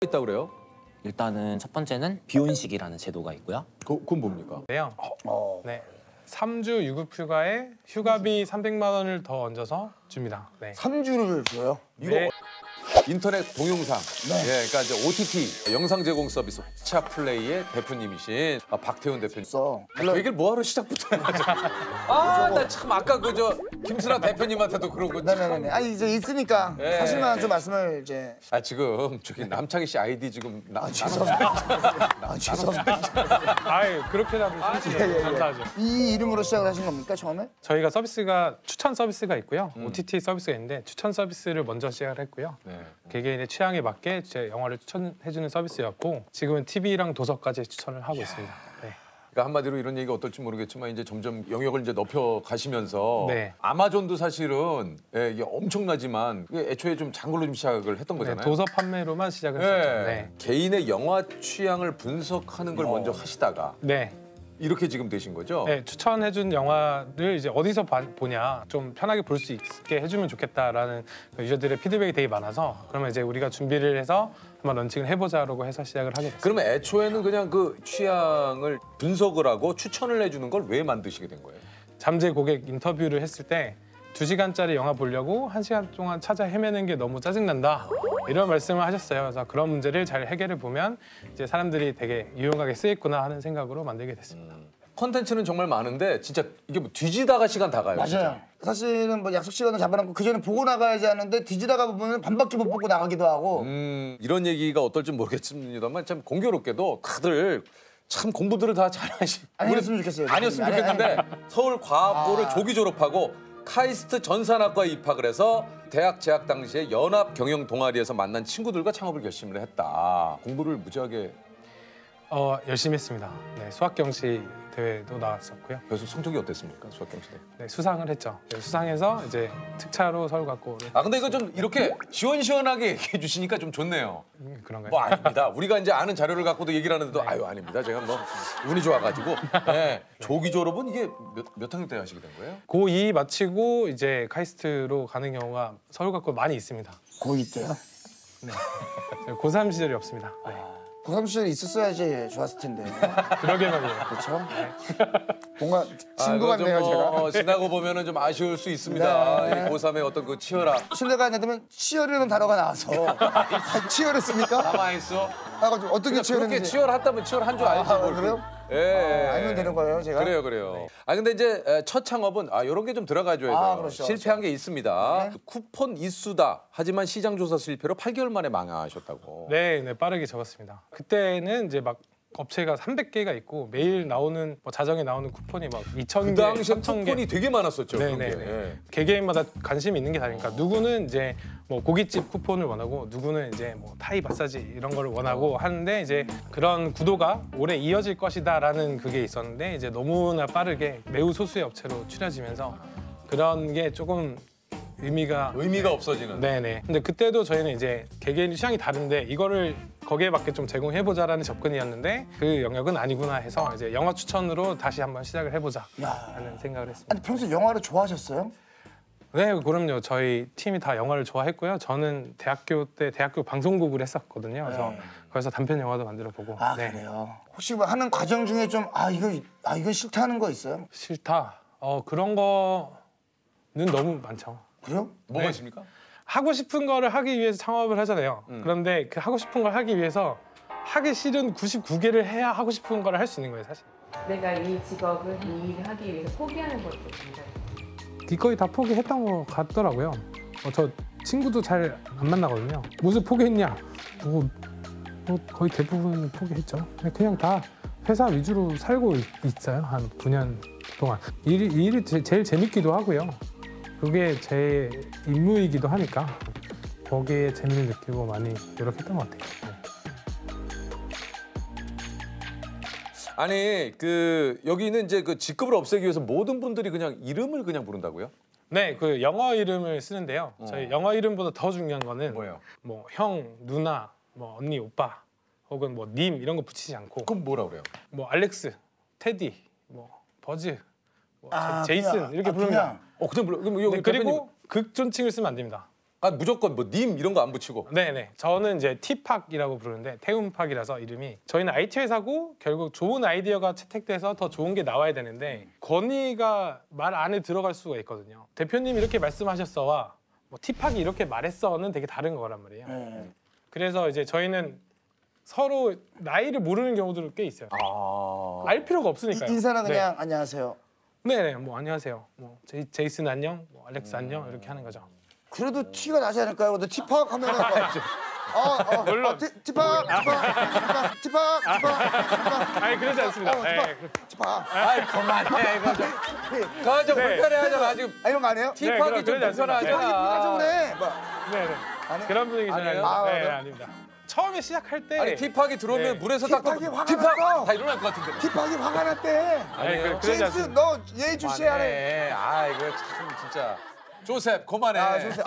있다 그래요? 일단은 첫 번째는 비혼식이라는 제도가 있고요. 그건 뭡니까? 네요. 네. 3주 유급휴가에 휴가비 300만 원을 더 얹어서 줍니다. 네. 3주를 줘요? 이거 네. 인터넷 동영상, 예, 그러니까 이제 OTT 영상 제공 서비스 차플레이의 대표님이신 박태훈 대표님. 그 얘기를 뭐하러 시작부터 해가지고. 나 참 아까 그저 김순아 대표님한테도 그러고. 네네네. 아니 이제 있으니까 네. 사실만 좀 말씀을 이제. 지금 저기 남창희 씨 아이디 지금 죄송합니다. 죄송합니다. 아유, 그렇게라도 솔직히 감사하죠. 이 이름으로 시작을 하신 겁니까 처음에? 저희가 서비스가 추천 서비스가 있고요. OTT 서비스가 있는데 추천 서비스를 먼저 시작을 했고요. 네. 개개인의 취향에 맞게 제 영화를 추천해주는 서비스였고 지금은 TV랑 도서까지 추천을 하고 있습니다. 네. 그러니까 한마디로 이런 얘기가 어떨지 모르겠지만 이제 점점 영역을 이제 넓혀 가시면서 네. 아마존도 사실은 이게 엄청나지만 이게 애초에 좀 장글로 좀 시작을 했던 네, 거잖아요. 도서 판매로만 시작을 했었죠. 네. 개인의 영화 취향을 분석하는 걸 먼저 하시다가 네. 이렇게 지금 되신 거죠? 네, 추천해준 영화를 이제 어디서 보냐 좀 편하게 볼 수 있게 해주면 좋겠다라는 유저들의 피드백이 되게 많아서 그러면 이제 우리가 준비를 해서 한번 런칭을 해보자라고 해서 시작을 하게 됐어요. 그러면 애초에는 그냥 그 취향을 분석을 하고 추천을 해주는 걸 왜 만드시게 된 거예요? 잠재 고객 인터뷰를 했을 때 2시간짜리 영화 보려고 1시간 동안 찾아 헤매는 게 너무 짜증난다 이런 말씀을 하셨어요. 그래서 그런 문제를 잘 해결해 보면 이제 사람들이 되게 유용하게 쓰겠구나 하는 생각으로 만들게 됐습니다. 컨텐츠는 정말 많은데 진짜 이게 뭐 뒤지다가 시간 다 가요. 맞아요. 진짜. 사실은 뭐 약속 시간을 잡아놓고 그 전에 보고 나가야지 하는데 뒤지다가 보면 반밖에 못 보고 나가기도 하고. 이런 얘기가 어떨지 모르겠습니다만 참 공교롭게도 다들 참 공부들을 다 잘하시고 아니었으면 좋겠어요. 아니었으면 좋겠는데 서울과학고를 조기 졸업하고 카이스트 전산학과에 입학을 해서 대학 재학 당시에 연합 경영 동아리에서 만난 친구들과 창업을 결심을 했다. 공부를 무지하게 열심히 했습니다. 네, 수학 경시 대회도 나왔었고요. 그래서 성적이 어땠습니까? 수학 경시 때. 네, 수상을 했죠. 네, 수상해서 이제 특차로 서울과학고를 근데 이거 좀 이렇게 시원시원하게 얘기해 주시니까 좀 좋네요. 그런가요? 뭐 아닙니다. 우리가 이제 아는 자료를 갖고도 얘기를 하는데도 아닙니다. 제가 뭐 운이 좋아가지고. 네. 조기 졸업은 이게 몇 학년 때 하시게 된 거예요? 고2 마치고 이제 카이스트로 가는 경우가 서울과학고 많이 있습니다. 고2 때요? 고3 시절이 없습니다. 네. 고3 시절에 있었어야지 좋았을 텐데. 그러게 말이에요. 그렇죠? 뭔가 친구 이거 같네요 좀 제가. 지나고 보면은 좀 아쉬울 수 있습니다. 네. 이 고3의 어떤 그 치열함. 실내가 안 되면 치열이라는 단어가 나와서 치열했습니까? 가만있어. 어떻게 그렇게 치열했는지. 치열했다면 치열한 줄 알지. 뭘. 그래요? 예. 알면 되는 거예요 제가? 그래요. 근데 이제 첫 창업은 이런 게 좀 들어가줘야 돼요. 그렇죠, 실패한 게 있습니다. 네. 쿠폰 이수다. 하지만 시장 조사 실패로 8개월 만에 망하셨다고. 네, 빠르게 접었습니다. 그때는 이제 막 업체가 300개가 있고 매일 나오는 뭐 자정에 나오는 쿠폰이 막 2,000개, 그 당시에 3,000개. 쿠폰이 되게 많았었죠. 그런 게. 네네네. 개개인마다 관심이 있는 게 다르니까 누구는 이제 뭐 고깃집 쿠폰을 원하고 누구는 이제 뭐 타이 마사지 이런 거를 원하고 하는데 이제 그런 구도가 오래 이어질 것이다라는 그게 있었는데 이제 너무나 빠르게 매우 소수의 업체로 추려지면서 그런 게 조금 의미가 없어지는. 네네. 근데 그때도 저희는 이제 개개인 취향이 다른데 이거를 거기에 맞게 좀 제공해보자라는 접근이었는데 그 영역은 아니구나 해서 이제 영화 추천으로 다시 한번 시작을 해보자라는 생각을 했습니다. 아니 평소 영화를 좋아하셨어요? 네, 그럼요. 저희 팀이 다 영화를 좋아했고요. 저는 대학교 때 대학교 방송국을 했었거든요. 그래서 거기서 단편 영화도 만들어보고. 네. 그래요? 혹시 뭐 하는 과정 중에 좀 이건 싫다 하는 거 있어요? 싫다. 그런 거는 너무 많죠. 그래요? 뭐가 네. 있습니까? 하고 싶은 거를 하기 위해서 창업을 하잖아요. 그런데 그 하고 싶은 걸 하기 위해서 하기 싫은 99개를 해야 하고 싶은 걸 할 수 있는 거예요, 사실. 내가 이 직업을 이 일을 하기 위해서 포기하는 것도 굉장히 거의 다 포기했던 것 같더라고요. 저 친구도 잘 안 만나거든요. 무슨 포기했냐? 뭐 거의 대부분 포기했죠. 그냥 다 회사 위주로 살고 있어요. 한 9년 동안. 일이 제일 재밌기도 하고요. 그게 제 임무이기도 하니까 거기에 재미를 느끼고 많이 노력했던 것 같아요. 아니 여기는 이제 그 직급을 없애기 위해서 모든 분들이 그냥 이름을 그냥 부른다고요? 네, 그 영어 이름을 쓰는데요. 저희 영어 이름보다 더 중요한 거는 뭐예요? 뭐 형, 누나, 뭐 언니, 오빠, 혹은 뭐 님 이런 거 붙이지 않고 그럼 뭐라 그래요? 뭐 알렉스, 테디, 뭐 버즈, 뭐 제이슨 그냥, 이렇게 부르면 그냥. 그냥 불러. 그럼 여기 네, 그리고 극존칭을 쓰면 안 됩니다. 아 무조건 뭐 님 이런 거 안 붙이고. 네네. 저는 이제 티팍이라고 부르는데 태움팍이라서 이름이 저희는 IT 회사고 결국 좋은 아이디어가 채택돼서 더 좋은 게 나와야 되는데 권위가 말 안에 들어갈 수가 있거든요. 대표님 이렇게 말씀하셨어와 뭐 티팍이 이렇게 말했어는 되게 다른 거란 말이에요. 그래서 이제 저희는 서로 나이를 모르는 경우도 꽤 있어요. 알 필요가 없으니까요. 인사는 그냥 네. 안녕하세요. 네네. 뭐 안녕하세요. 뭐 제이슨 안녕, 뭐 알렉스 안녕 이렇게 하는 거죠. 그래도 티가 나지 않을까요? 근데 티팍 하면은 물론. 티팍. 아니 그러지 않습니다. 네. 티팍. 아이 그만해 이거 좀. 그거 좀 네. 불편해하잖아 지금. 이런 거 아니에요? 팁하기 좀 그러지 않습니다. 불편하잖아. 그래. 네네. 아니, 그런 분위기 전혀 아니에요? 아닙니다. 네, 네. 아닙니다. 처음에 시작할 때 아니 팁하기 들어오면 네. 물에서 딱 팁하기 화가 팁하기 났어. 다 일어날 것 같은데. 티팍이 화가 났대. 아니 그러지 제임스 않습니다. 너 예의주시하네. 그만해. 아 이거 참 진짜. 조셉 그만해. 조셉.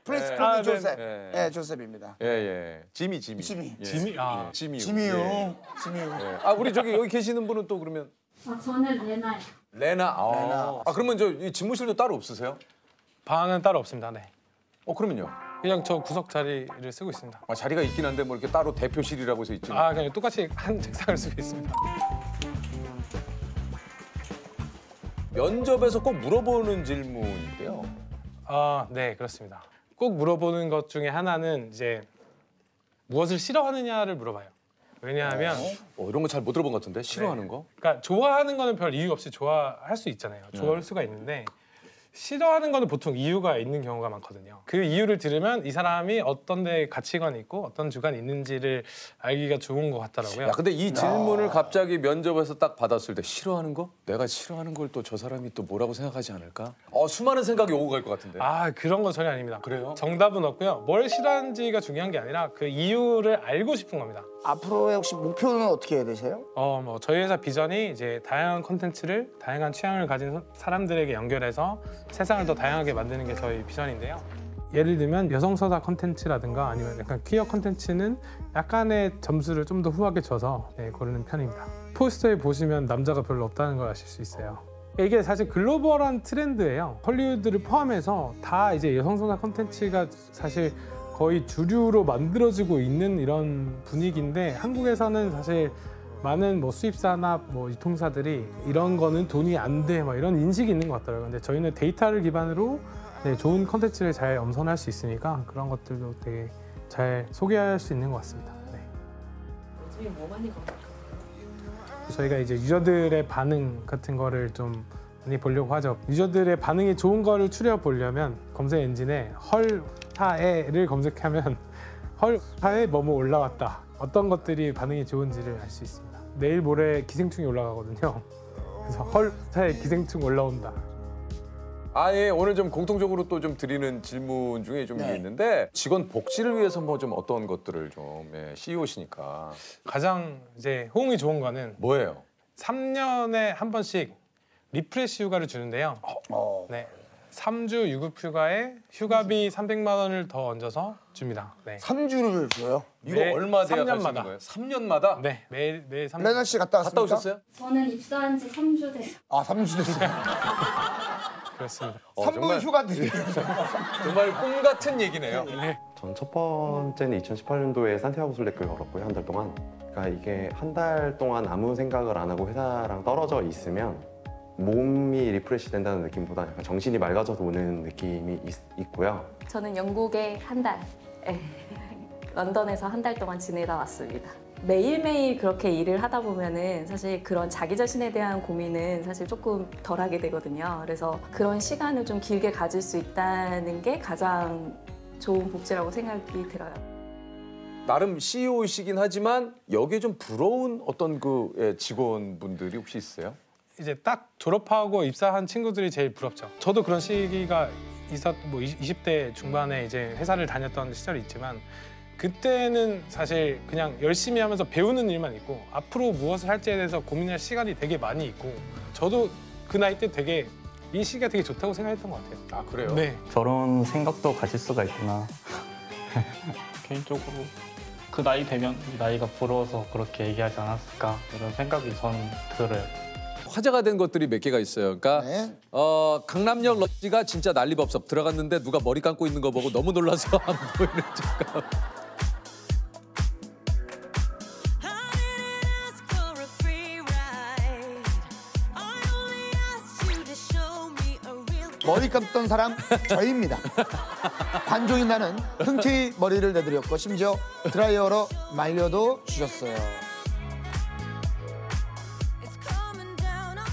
프린스 네. 프린스 조셉. 네. 예, 조셉입니다. 예. 지미. 지미. 예. 지미? 아. 예, 지미요. 지미유. 예. 지미유. 예. 아 우리 저기 여기 계시는 분은 또 그러면 저는 레나요. 레나. 레나. 아 그러면 저 이 집무실도 따로 없으세요? 방은 따로 없습니다. 네. 그러면요. 그냥 저 구석 자리를 쓰고 있습니다. 아, 자리가 있긴 한데 뭐 이렇게 따로 대표실이라고 해서 있지. 아 그냥 똑같이 한 책상을 쓰고 있습니다. 면접에서 꼭 물어보는 질문인데요. 아, 네 그렇습니다. 꼭 물어보는 것 중에 하나는 이제 무엇을 싫어하느냐를 물어봐요. 왜냐하면 이런 거 잘 못 들어본 것 같은데 싫어하는 거? 그러니까 좋아하는 거는 별 이유 없이 좋아할 수 있잖아요. 좋아할 수가 있는데 싫어하는 거는 보통 이유가 있는 경우가 많거든요. 그 이유를 들으면 이 사람이 어떤 데 가치관이 있고 어떤 주관이 있는지를 알기가 좋은 것 같더라고요. 야 근데 이 질문을 갑자기 면접에서 딱 받았을 때 싫어하는 거? 내가 싫어하는 걸 또 저 사람이 또 뭐라고 생각하지 않을까? 수많은 생각이 오고 갈 것 같은데. 아 그런 건 전혀 아닙니다. 그래요? 정답은 없고요. 뭘 싫어하는지가 중요한 게 아니라 그 이유를 알고 싶은 겁니다. 앞으로의 혹시 목표는 어떻게 되세요? 뭐 저희 회사 비전이 이제 다양한 콘텐츠를 다양한 취향을 가진 사람들에게 연결해서 세상을 더 다양하게 만드는 게 저희 비전인데요. 예를 들면 여성 서사 콘텐츠라든가 아니면 약간 퀴어 콘텐츠는 약간의 점수를 좀 더 후하게 줘서 고르는 편입니다. 포스터에 보시면 남자가 별로 없다는 걸 아실 수 있어요. 이게 사실 글로벌한 트렌드예요. 헐리우드를 포함해서 다 이제 여성 서사 콘텐츠가 사실 거의 주류로 만들어지고 있는 이런 분위기인데 한국에서는 사실 많은 뭐 수입사나 뭐 유통사들이 이런 거는 돈이 안 돼 막 이런 인식이 있는 것 같더라고요. 근데 저희는 데이터를 기반으로 좋은 컨텐츠를 잘 엄선할 수 있으니까 그런 것들도 되게 잘 소개할 수 있는 것 같습니다. 네. 요즘에 뭐 많이 검색해요? 저희가 이제 유저들의 반응 같은 거를 좀 많이 보려고 하죠. 유저들의 반응이 좋은 거를 추려 보려면 검색 엔진에 헐하에를 검색하면 헐하에 뭐뭐 올라왔다. 어떤 것들이 반응이 좋은지를 알 수 있습니다. 내일 모레 기생충이 올라가거든요. 그래서 헐하에 기생충 올라온다. 예, 오늘 좀 공통적으로 또 좀 드리는 질문 중에 좀 네. 있는데 직원 복지를 위해서 뭐 좀 어떤 것들을 좀 CEO시니까 가장 이제 호응이 좋은 거는 뭐예요? 3년에 한 번씩 리프레시 휴가를 주는데요. 네. 3주 유급 휴가에 휴가비 300만 원을 더 얹어서 줍니다. 네. 3주를 줘요? 이거 매- 얼마 돼야 갈 수 3년마다. 있는 거예요? 3년마다? 네. 매일 3년. 레나 씨 갔다 왔습니까? 갔다 오셨어요? 저는 입사한 지 3주 돼서 3주 됐어요. 그렇습니다. 3분 정말, 휴가 드릴게요. 정말 꿈 같은 얘기네요. 전 첫 번째는 2018년도에 산티아고 순례길 걸었고요, 한 달 동안. 그러니까 이게 한 달 동안 아무 생각을 안 하고 회사랑 떨어져 있으면 몸이 리프레시 된다는 느낌보다 약간 정신이 맑아져서 오는 느낌이 있고요. 저는 영국에 한 달, 런던에서 한 달 동안 지내다 왔습니다. 매일매일 그렇게 일을 하다 보면은 사실 그런 자기 자신에 대한 고민은 사실 조금 덜 하게 되거든요. 그래서 그런 시간을 좀 길게 가질 수 있다는 게 가장 좋은 복지라고 생각이 들어요. 나름 CEO이시긴 하지만 여기에 좀 부러운 어떤 그 직원분들이 혹시 있어요? 이제 딱 졸업하고 입사한 친구들이 제일 부럽죠. 저도 그런 시기가 뭐 20대 중반에 이제 회사를 다녔던 시절이 있지만 그때는 사실 그냥 열심히 하면서 배우는 일만 있고 앞으로 무엇을 할지에 대해서 고민할 시간이 되게 많이 있고 저도 그 나이 때 되게 이 시기가 되게 좋다고 생각했던 것 같아요. 아 그래요? 네. 저런 생각도 가질 수가 있구나. 개인적으로 그 나이 되면 이 나이가 부러워서 그렇게 얘기하지 않았을까 이런 생각이 저는 들어요. 화제가 된 것들이 몇 개가 있어요. 그러니까 네. 강남역 런지가 진짜 난리법석 들어갔는데 누가 머리 감고 있는 거 보고 너무 놀라서 안 보이는 척. 머리 감던 사람 저입니다. 관종이 나는 흔쾌히 머리를 내드렸고 심지어 드라이어로 말려도 주셨어요.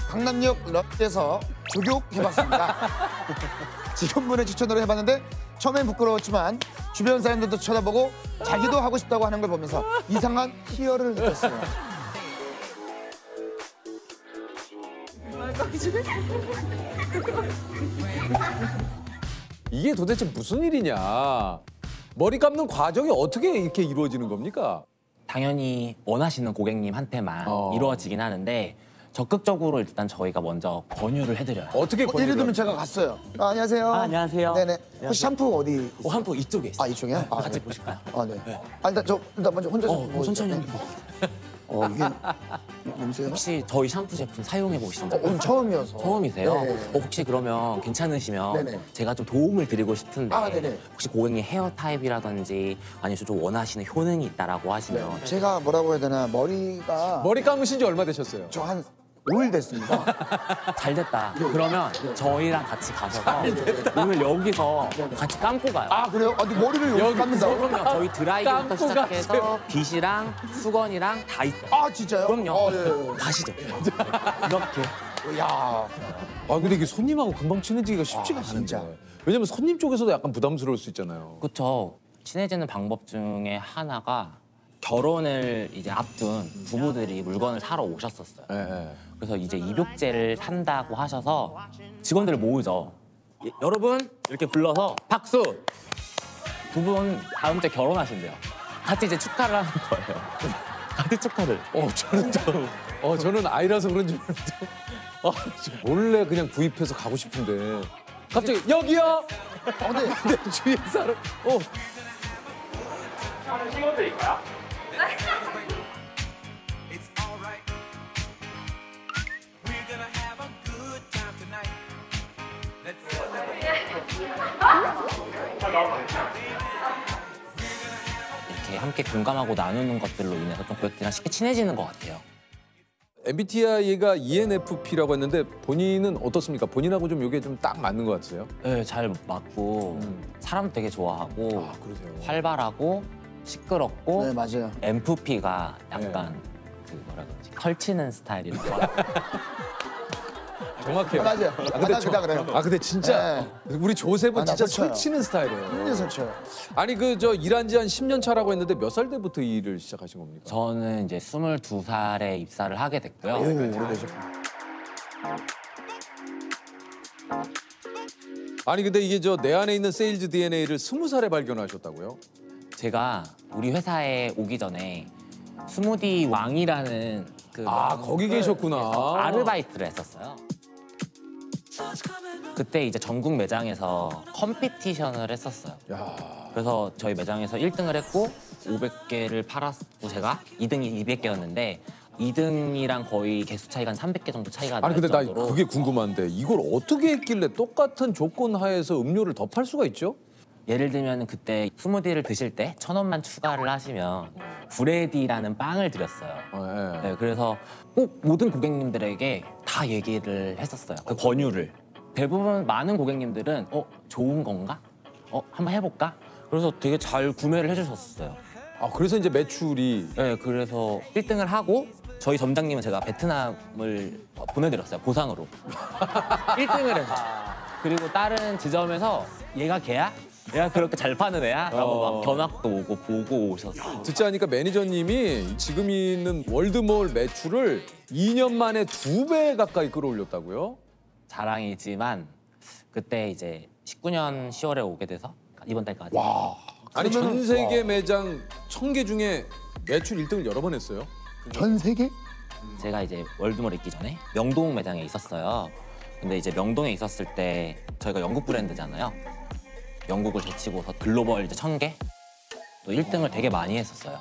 강남역 런지에서 조교해봤습니다. 직원분의 추천으로 해봤는데 처음엔 부끄러웠지만 주변 사람들도 쳐다보고 자기도 하고 싶다고 하는 걸 보면서 이상한 희열을 느꼈어요. 이게 도대체 무슨 일이냐. 머리 감는 과정이 어떻게 이렇게 이루어지는 겁니까? 당연히 원하시는 고객님한테만 이루어지긴 하는데 적극적으로 일단 저희가 먼저 권유를 해드려요. 어떻게 예를 권유를 들면 제가 갔어요. 안녕하세요. 안녕하세요. 네네. 혹시 샴푸 어디 있어요? 샴푸 이쪽에 있어요. 이쪽이요? 같이 네. 보실까요? 네. 일단 먼저 혼자 좀 천천히 보여주세요. 한번. 이게 냄새가? 혹시 저희 샴푸 제품 사용해 보신 적 오늘 처음이어서. 처음이세요? 네. 혹시 그러면 괜찮으시면 네네. 제가 좀 도움을 드리고 싶은데 네네. 혹시 고객님 헤어 타입이라든지 아니면 좀 원하시는 효능이 있다라고 하시면 제가 뭐라고 해야 되나 머리가 머리 감으신 지 얼마 되셨어요? 저 한 5일 됐습니다. 잘 됐다. 그러면 저희랑 같이 가셔서 오늘 여기서 같이 감고 가요. 그래요? 근데 머리를 여기 감는다고? 그럼요. 저희 드라이기부터 감고 시작해서 가세요. 빗이랑 수건이랑 다 있어요. 진짜요? 그럼요. 예. 가시죠. 이렇게. 야, 근데 이게 손님하고 금방 친해지기가 쉽지가 않은데. 진짜. 왜냐면 손님 쪽에서도 약간 부담스러울 수 있잖아요. 그렇죠. 친해지는 방법 중에 하나가 결혼을 이제 앞둔 부부들이 물건을 사러 오셨었어요. 네. 그래서 이제 입욕제를 산다고 하셔서 직원들을 모으죠. 여러분 이렇게 불러서 박수! 두 분 다음 주에 결혼하신대요. 같이 이제 축하를 하는 거예요. 같이 축하를. 저는 아이라서 그런지 모르는데 몰래 그냥 구입해서 가고 싶은데 갑자기 여기요! 내 주위에 사람 이렇게 함께 공감하고 나누는 것들로 인해서 좀 고객들이랑 쉽게 친해지는 것 같아요. MBTI가 ENFP라고 했는데 본인은 어떻습니까? 본인하고 좀 이게 좀 딱 맞는 것 같으세요? 네, 잘 맞고 사람 되게 좋아하고 그러세요. 활발하고 시끄럽고 네, 맞아요. MFP가 약간 그 뭐라 그러지? 펼치는 스타일이라고. 정확해요. 맞아요. 그다 그래요. 근데 진짜 우리 조셉은 나 진짜 설쳐요. 설치는 스타일이에요. 굉장히 설쳐요. 아니 일한 지 한 10년 차라고 했는데 몇 살 때부터 이 일을 시작하신 겁니까? 저는 이제 22살에 입사를 하게 됐고요. 오래되셨구나. 아니 근데 이게 내 안에 있는 세일즈 DNA를 20살에 발견하셨다고요? 제가 우리 회사에 오기 전에 스무디 왕이라는 그 거기 계셨구나. 아르바이트를 했었어요. 그때 이제 전국 매장에서 컴피티션을 했었어요. 그래서 저희 매장에서 1등을 했고 500개를 팔았고 제가 2등이 200개였는데 2등이랑 거의 개수 차이가 한 300개 정도 차이가 날 아니 근데 나 정도로. 그게 궁금한데 이걸 어떻게 했길래 똑같은 조건 하에서 음료를 더 팔 수가 있죠? 예를 들면 그때 스무디를 드실 때 1,000원만 추가를 하시면 브레디라는 빵을 드렸어요. 네, 그래서 꼭 모든 고객님들에게 다 얘기를 했었어요. 그 권유를. 대부분 많은 고객님들은 좋은 건가? 한번 해볼까? 그래서 되게 잘 구매를 해주셨어요. 그래서 이제 매출이 네, 그래서 1등을 하고 저희 점장님은 제가 베트남을 보내드렸어요. 보상으로. 1등을 해서. 그리고 다른 지점에서 얘가 걔야? 얘가 그렇게 잘 파는 애야? 라고 막 견학도 오고 보고 오셨어요. 듣지 않으니까 매니저님이 지금 있는 월드몰 매출을 2년 만에 2배 가까이 끌어올렸다고요? 자랑이지만 그때 이제 19년 10월에 오게 돼서 이번 달까지. 아니 전 세계 매장 1000개 중에 매출 1등을 여러 번 했어요? 전 세계? 제가 이제 월드몰 있기 전에 명동 매장에 있었어요. 근데 이제 명동에 있었을 때 저희가 영국 브랜드잖아요. 영국을 제치고서 글로벌 이제 1000개? 또 1등을 되게 많이 했었어요.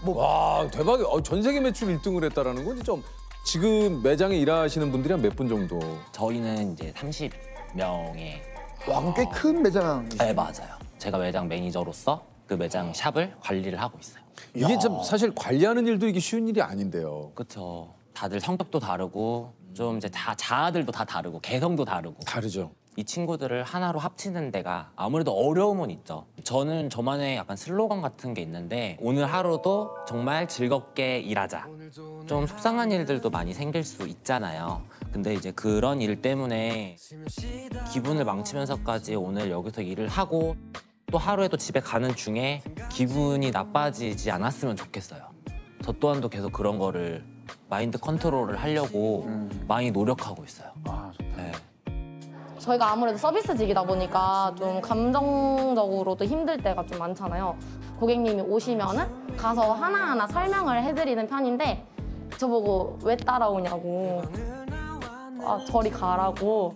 와 대박이야. 전 세계 매출 1등을 했다라는 건 진짜 지금 매장에 일하시는 분들이 한 몇 분 정도? 저희는 이제 30명의 와, 그럼 꽤 큰 매장. 네, 맞아요. 제가 매장 매니저로서 그 매장 샵을 관리를 하고 있어요. 이게 참 사실 관리하는 일도 이게 쉬운 일이 아닌데요. 그렇죠. 다들 성격도 다르고 좀 이제 다 자아들도 다 다르고 개성도 다르고 다르죠. 이 친구들을 하나로 합치는 데가 아무래도 어려움은 있죠. 저는 저만의 약간 슬로건 같은 게 있는데 오늘 하루도 정말 즐겁게 일하자. 좀 속상한 일들도 많이 생길 수 있잖아요. 근데 이제 그런 일 때문에 기분을 망치면서까지 오늘 여기서 일을 하고 또 하루에 또 집에 가는 중에 기분이 나빠지지 않았으면 좋겠어요. 저 또한도 계속 그런 거를 마인드 컨트롤을 하려고 많이 노력하고 있어요. 네. 저희가 아무래도 서비스직이다 보니까 좀 감정적으로도 힘들 때가 좀 많잖아요. 고객님이 오시면은 가서 하나하나 설명을 해드리는 편인데 저보고 왜 따라오냐고, 아 저리 가라고,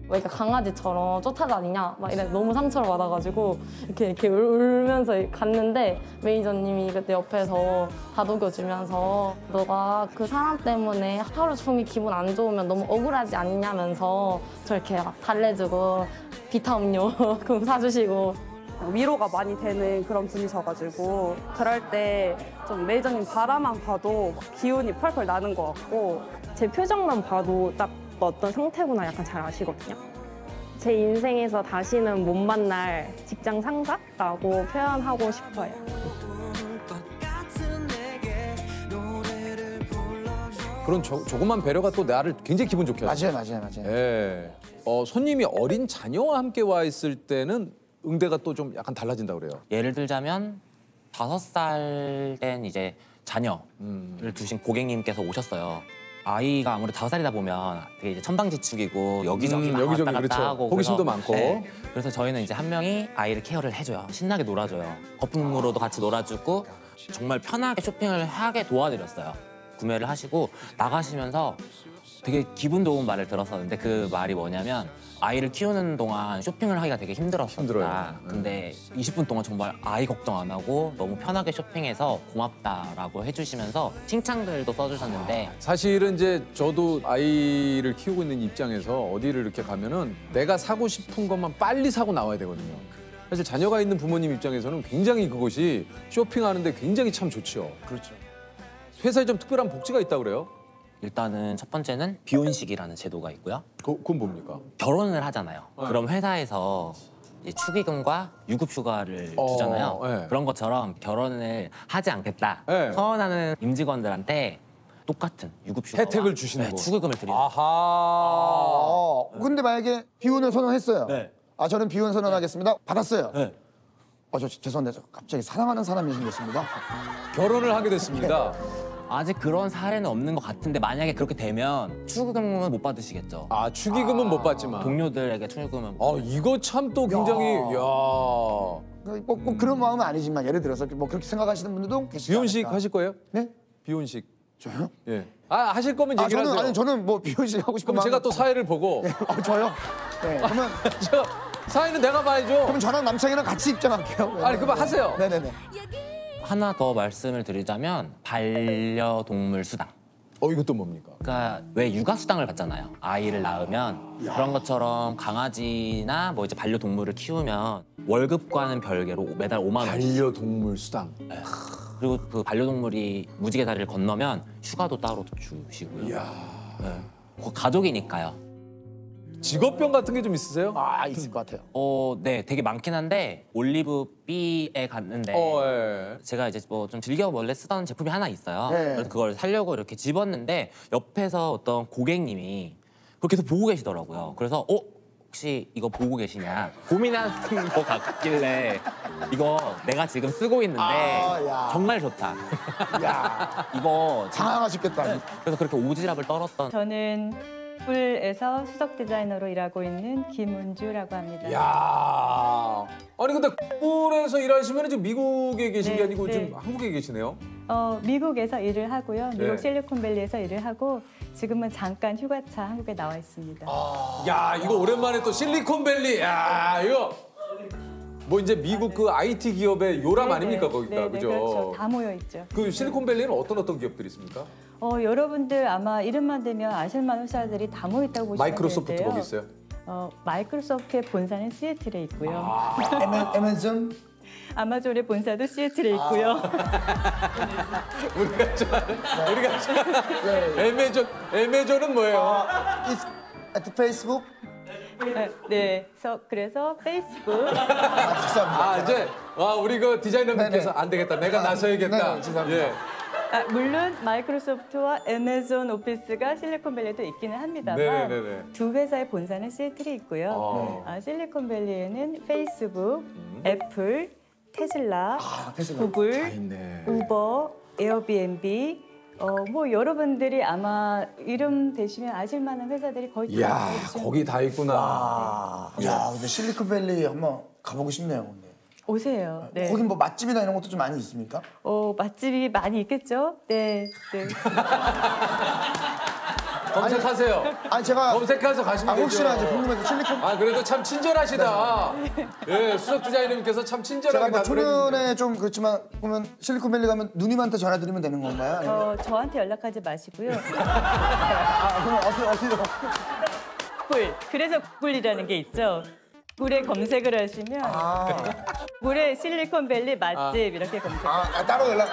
왜 이렇게 강아지처럼 쫓아다니냐 막 이래 너무 상처를 받아가지고 이렇게 울면서 갔는데 매니저님이 그때 옆에서 다독여주면서 너가 그 사람 때문에 하루 종일 기분 안 좋으면 너무 억울하지 않냐면서 저 이렇게 막 달래주고 비타 음료 그거 사주시고 위로가 많이 되는 그런 분이셔가지고 그럴 때 좀 매니저님 바라만 봐도 기운이 펄펄 나는 것 같고 제 표정만 봐도 딱 어떤 상태구나 약간 잘 아시거든요. 제 인생에서 다시는 못 만날 직장 상사라고 표현하고 싶어요. 그런 조그만 배려가 또 나를 굉장히 기분 좋게 하죠. 맞아요. 예. 손님이 어린 자녀와 함께 와 있을 때는 응대가 또 좀 약간 달라진다고 그래요. 예를 들자면 5살 된 이제 자녀를 두신 고객님께서 오셨어요. 아이가 아무래도 5살이다 보면 되게 이제 천방지축이고 여기저기 막 왔다 갔다 그렇죠. 하고 호기심도 그래서, 많고. 네. 그래서 저희는 이제 한 명이 아이를 케어를 해줘요. 신나게 놀아줘요. 거품으로도 같이 놀아주고 정말 편하게 쇼핑을 하게 도와드렸어요. 구매를 하시고 나가시면서 되게 기분 좋은 말을 들었었는데 그 말이 뭐냐면 아이를 키우는 동안 쇼핑을 하기가 되게 힘들었었다. 힘들어요. 근데 20분 동안 정말 아이 걱정 안 하고 너무 편하게 쇼핑해서 고맙다라고 해주시면서 칭찬글도 써주셨는데 사실은 이제 저도 아이를 키우고 있는 입장에서 어디를 이렇게 가면은 내가 사고 싶은 것만 빨리 사고 나와야 되거든요. 사실 자녀가 있는 부모님 입장에서는 굉장히 그것이 쇼핑하는데 굉장히 참 좋죠. 그렇죠. 회사에 좀 특별한 복지가 있다고 그래요? 일단은 첫 번째는 비혼식이라는 제도가 있고요. 그건 뭡니까? 결혼을 하잖아요. 그럼 회사에서 이제 축의금과 유급휴가를 주잖아요. 네. 그런 것처럼 결혼을 하지 않겠다 네. 선언하는 임직원들한테 똑같은 유급휴가와 혜택을 주시는 거. 축의금을 드리는 아하. 근데 만약에 비혼을 선언했어요. 네. 아 저는 비혼 선언하겠습니다. 받았어요. 네. 저 죄송한데 저 갑자기 사랑하는 사람이 생겼습니다. 결혼을 하게 됐습니다. 아직 그런 사례는 없는 것 같은데 만약에 그렇게 되면 축의금은 못 받으시겠죠. 아 축의금은 못 받지만. 동료들에게 축의금은 이거 참 또 굉장히 꼭 그런 마음은 아니지만 예를 들어서 뭐 그렇게 생각하시는 분들도 계시지 비혼식 않을까. 하실 거예요? 네? 비혼식. 저요? 예. 하실 거면 얘기를 하세요. 저는 뭐 비혼식 하고 싶은 그럼 제가 또 사회를 보고 저요? 네. 그러면 사회는 내가 봐야죠. 그럼 저랑 남창이랑 같이 입장할게요. 아니 그만 하세요. 네네네. 하나 더 말씀을 드리자면 반려동물 수당. 이것도 뭡니까? 그러니까 왜 육아 수당을 받잖아요. 아이를 낳으면 그런 것처럼 강아지나 뭐 이제 반려동물을 키우면 월급과는 별개로 매달 5만 원. 반려동물 수당. 네. 그리고 그 반려동물이 무지개 다리를 건너면 휴가도 따로 주시고요. 이야. 네. 가족이니까요. 직업병 같은 게 좀 있으세요? 있을 것 같아요. 네, 되게 많긴 한데 올리브 B에 갔는데 예. 제가 이제 뭐 좀 즐겨 원래 쓰던 제품이 하나 있어요. 네. 그래서 그걸 사려고 이렇게 집었는데 옆에서 어떤 고객님이 그걸 계속 보고 계시더라고요. 그래서 혹시 이거 보고 계시냐 고민하는 거 같길래 이거 내가 지금 쓰고 있는데 정말 좋다. 야, 이거 당황하셨겠다. 그래서 그렇게 오지랖을 떨었던. 저는 뿔에서 수석 디자이너로 일하고 있는 김은주라고 합니다. 야. 아니 근데 뿔에서 일하시면 지금 미국에 계신 게 아니고 네. 지금 한국에 계시네요? 미국에서 일을 하고요. 미국 네. 실리콘밸리에서 일을 하고 지금은 잠깐 휴가차 한국에 나와 있습니다. 야 이거 오랜만에 또 실리콘밸리. 야 이거 뭐 이제 미국 그 IT 기업의 요람 아닙니까 거기가 네, 그죠? 그렇죠. 다 모여 있죠. 그 실리콘밸리는 어떤 기업들이 있습니까? 여러분들 아마 이름만 대면 아실만한 회사들이 다 모여 있다고 보시면 마이크로소프트 되는데요. 거기 있어요? 마이크로소프트의 본사는 시애틀에 있고요. 아마존? 아마존의 본사도 시애틀에 있고요. 우리가 애매존은 뭐예요? at 페이스북? 네, 그래서 페이스북. 이제 우리 그 디자이너님께서 안 되겠다. 내가 나서야겠다. 죄송합니다. 물론 마이크로소프트와 애마존 오피스가 실리콘밸리에도 있기는 합니다만 네네네. 두 회사의 본사는 시애틀에 있고요. 실리콘밸리에는 페이스북, 애플, 테슬라, 구글, 우버, 에어비앤비 뭐 여러분들이 아마 이름 대시면 아실 만한 회사들이 거의 이야, 다 있죠. 거기 다 있구나. 야, 근데 실리콘밸리 한번 가보고 싶네요. 근데. 오세요. 네. 거긴 뭐 맛집이나 이런 것도 좀 많이 있습니까? 맛집이 많이 있겠죠? 네. 검색하세요. 아니 제가 검색해서 가시면 되죠. 혹시나 이제 궁금해서 실리콘. 그래도 참 친절하시다. 예, 수석 디자이너님께서 참 친절하게 제가 뭐 답을 초면에 좀 그렇지만 보면 실리콘밸리 가면 누님한테 전화 드리면 되는 건가요? 아니면... 저한테 연락하지 마시고요. 그럼 어디로? 구글. 그래서 구글이라는 게 있죠. 구글에 검색을 하시면 구글에 실리콘밸리 맛집 이렇게 검색. 따로 연락.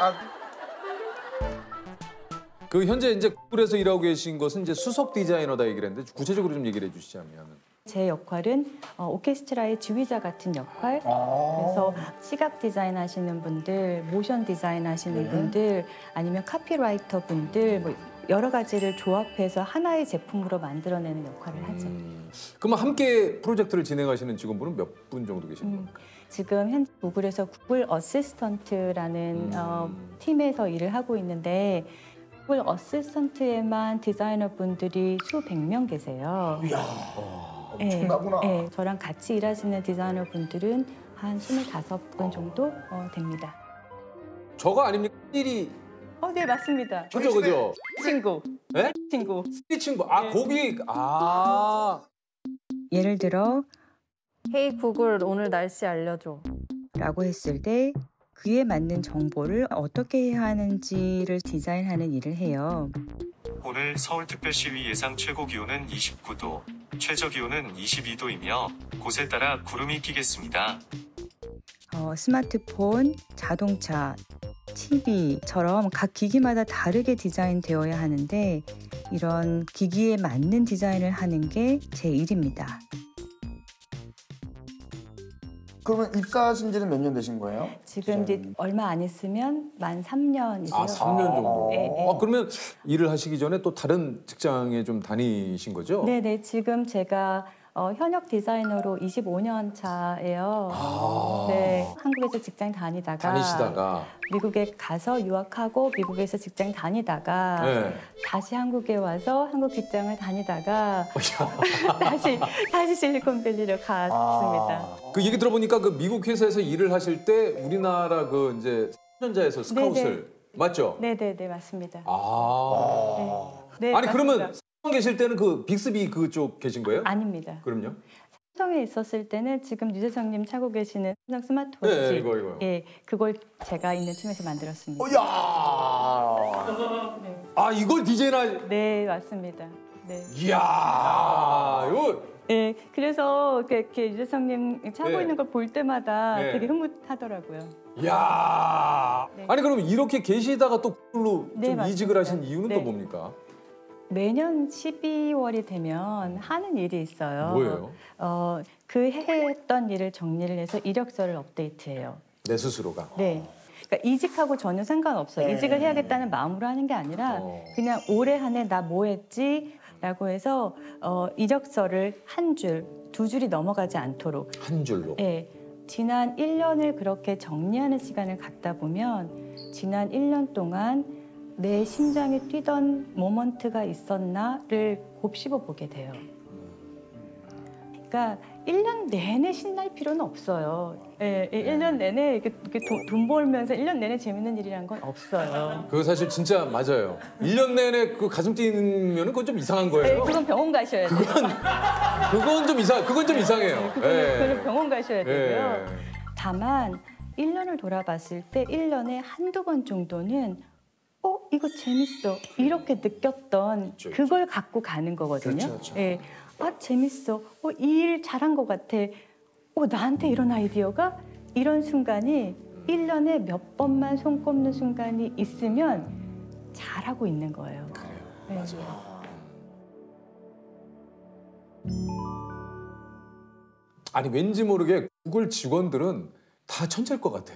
그 현재 이제 구글에서 일하고 계신 것은 이제 수석 디자이너다 얘기를 했는데 구체적으로 좀 얘기를 해주시자면. 제 역할은 오케스트라의 지휘자 같은 역할. 그래서 시각 디자인 하시는 분들, 모션 디자인 하시는 분들, 아니면 카피라이터 분들 뭐 여러 가지를 조합해서 하나의 제품으로 만들어내는 역할을 하죠. 그럼 함께 프로젝트를 진행하시는 직원분은 몇 분 정도 계신가요? 지금 현재 구글에서 구글 어시스턴트라는 팀에서 일을 하고 있는데 구글 어시스턴트에만 디자이너 분들이 수백 명 계세요. 이야, 엄청나구나. 네, 저랑 같이 일하시는 디자이너 분들은 한 25분 정도 됩니다. 저거 아닙니까? 일이 네, 맞습니다. 그죠. 친구. 네? 친구. 친구. 거기. 예를 들어 헤이 구글 오늘 날씨 알려줘 라고 했을 때 그에 맞는 정보를 어떻게 해야 하는지를 디자인하는 일을 해요. 오늘 서울특별시 예상 최고 기온은 29도, 최저 기온은 22도이며 곳에 따라 구름이 끼겠습니다. 스마트폰, 자동차, TV처럼 각 기기마다 다르게 디자인되어야 하는데 이런 기기에 맞는 디자인을 하는 게 제 일입니다. 그러면 입사하신 지는 몇 년 되신 거예요? 지금 이제 얼마 안 있으면 만 3년이고요. 3년 정도. 네. 그러면 일을 하시기 전에 또 다른 직장에 좀 다니신 거죠? 네네. 지금 제가 현역 디자이너로 25년 차예요. 네, 한국에서 직장 다니다가 미국에 가서 유학하고 미국에서 직장 다니다가 다시 한국에 와서 한국 직장을 다니다가 다시 실리콘밸리로 갔습니다. 그 얘기 들어보니까 그 미국 회사에서 일을 하실 때 우리나라 그 이제 현자에서 스카웃을 맞죠? 네네네 맞습니다. 네, 아니 맞습니다. 그러면 계실 때는 그 빅스비 그쪽 계신 거예요? 아닙니다. 그럼요? 삼성에 있었을 때는 지금 유재석님 차고 계시는 삼성 스마트워치. 네, 이거. 예, 그걸 제가 있는 팀에서 만들었습니다. 이걸 디자인할? 네, 맞습니다. 네. 이야, 이거. 네, 그래서 이렇게 유재석님 차고 있는 걸 볼 때마다 되게 흐뭇하더라고요. 이야. 아니 그럼 이렇게 계시다가 또 구글로 좀 맞습니다. 이직을 하신 이유는 또 뭡니까? 매년 12월이 되면 하는 일이 있어요. 뭐예요? 그 해에 했던 일을 정리를 해서 이력서를 업데이트해요. 내 스스로가? 네. 그러니까 이직하고 전혀 상관없어요. 이직을 해야겠다는 마음으로 하는 게 아니라 그냥 올해 한 해 나 뭐 했지? 라고 해서 이력서를 한 줄, 두 줄이 넘어가지 않도록. 한 줄로? 네. 지난 1년을 그렇게 정리하는 시간을 갖다 보면 지난 1년 동안 내 심장이 뛰던 모먼트가 있었나를 곱씹어 보게 돼요. 그러니까 1년 내내 신날 필요는 없어요. 예, 1년 내내 이렇게 돈 벌면서 1년 내내 재밌는 일이라는 건 없어요. 그거 사실 진짜 맞아요. 1년 내내 그 가슴 뛰면 그건 좀 이상한 거예요. 네, 그건 병원 가셔야 돼요. 그건 좀 이상해요. 그거는 병원 가셔야 되고요. 다만 1년을 돌아봤을 때 1년에 한두 번 정도는 이거 재밌어 이렇게 느꼈던 그걸 갖고 가는 거거든요. 그렇죠. 예. 재밌어. 이 일 잘한 것 같아. 나한테 이런 아이디어가 이런 순간이 1년에 몇 번만 손꼽는 순간이 있으면 잘하고 있는 거예요. 그래요. 네. 맞아요. 아니 왠지 모르게 구글 직원들은 다 천재일 것 같아.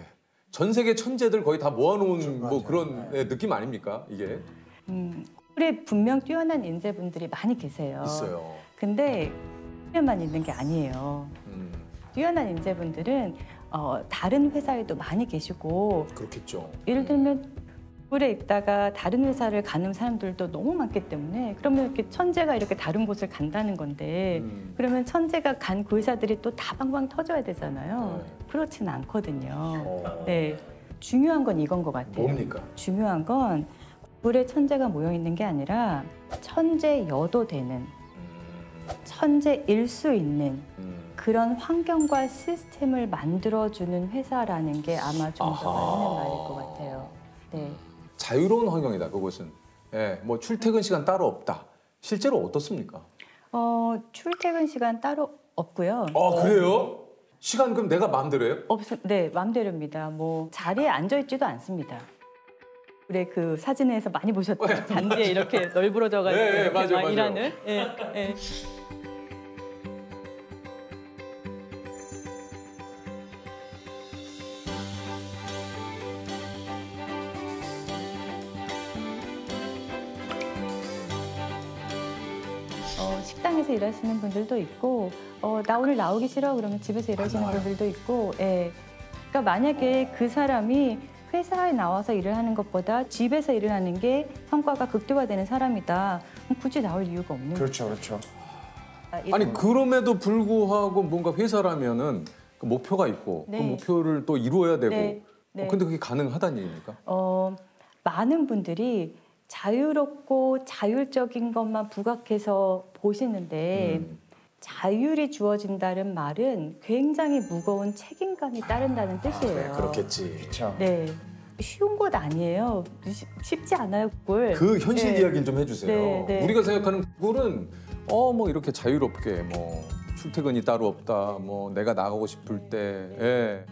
전 세계 천재들 거의 다 모아놓은 뭐 그런 느낌 아닙니까 이게? 구글에 분명 뛰어난 인재분들이 많이 계세요. 있어요. 근데 구글에만 있는 게 아니에요. 뛰어난 인재분들은 다른 회사에도 많이 계시고 그렇겠죠. 예를 들면 구글에 있다가 다른 회사를 가는 사람들도 너무 많기 때문에 그러면 이렇게 천재가 이렇게 다른 곳을 간다는 건데 그러면 천재가 간 그 회사들이 또 다 방방 터져야 되잖아요. 그렇지는 않거든요. 네, 중요한 건 이건 것 같아요. 뭡니까? 중요한 건 구글에 천재가 모여 있는 게 아니라 천재여도 되는 천재일 수 있는 그런 환경과 시스템을 만들어주는 회사라는 게 아마 좀 더 맞는 말일 것 같아요. 네. 자유로운 환경이다 그곳은. 예, 뭐 출퇴근 시간 따로 없다. 실제로 어떻습니까? 출퇴근 시간 따로 없고요. 그래요? 시간 그럼 내가 마음대로 해요? 네, 마음대로입니다. 뭐 자리에 앉아 있지도 않습니다. 그래 그 사진에서 많이 보셨죠? 잔디에 이렇게 널브러져가지고 네, 이렇게 맞아요, 막 맞아요. 일하는. 네, 네. 식당에서 일하시는 분들도 있고 나 오늘 나오기 싫어 그러면 집에서 일하시는 분들도 있고 예. 그러니까 만약에 그 사람이 회사에 나와서 일을 하는 것보다 집에서 일을 하는 게 성과가 극대화되는 사람이다. 그럼 굳이 나올 이유가 없는 거죠. 그렇죠. 아니 그럼에도 불구하고 뭔가 회사라면은 그 목표가 있고 네. 그 목표를 또 이루어야 되고 네, 네. 근데 그게 가능하다는 얘기입니까? 많은 분들이 자유롭고 자율적인 것만 부각해서 보시는데 자율이 주어진다는 말은 굉장히 무거운 책임감이 따른다는 뜻이에요. 그렇겠지. 그렇죠. 네. 쉬운 것 아니에요. 쉽지 않아요, 그걸. 그 현실 네. 이야기를 좀 해주세요. 네, 네. 우리가 생각하는 그거는 뭐 이렇게 자유롭게 뭐 출퇴근이 따로 없다. 뭐 내가 나가고 싶을 때. 예.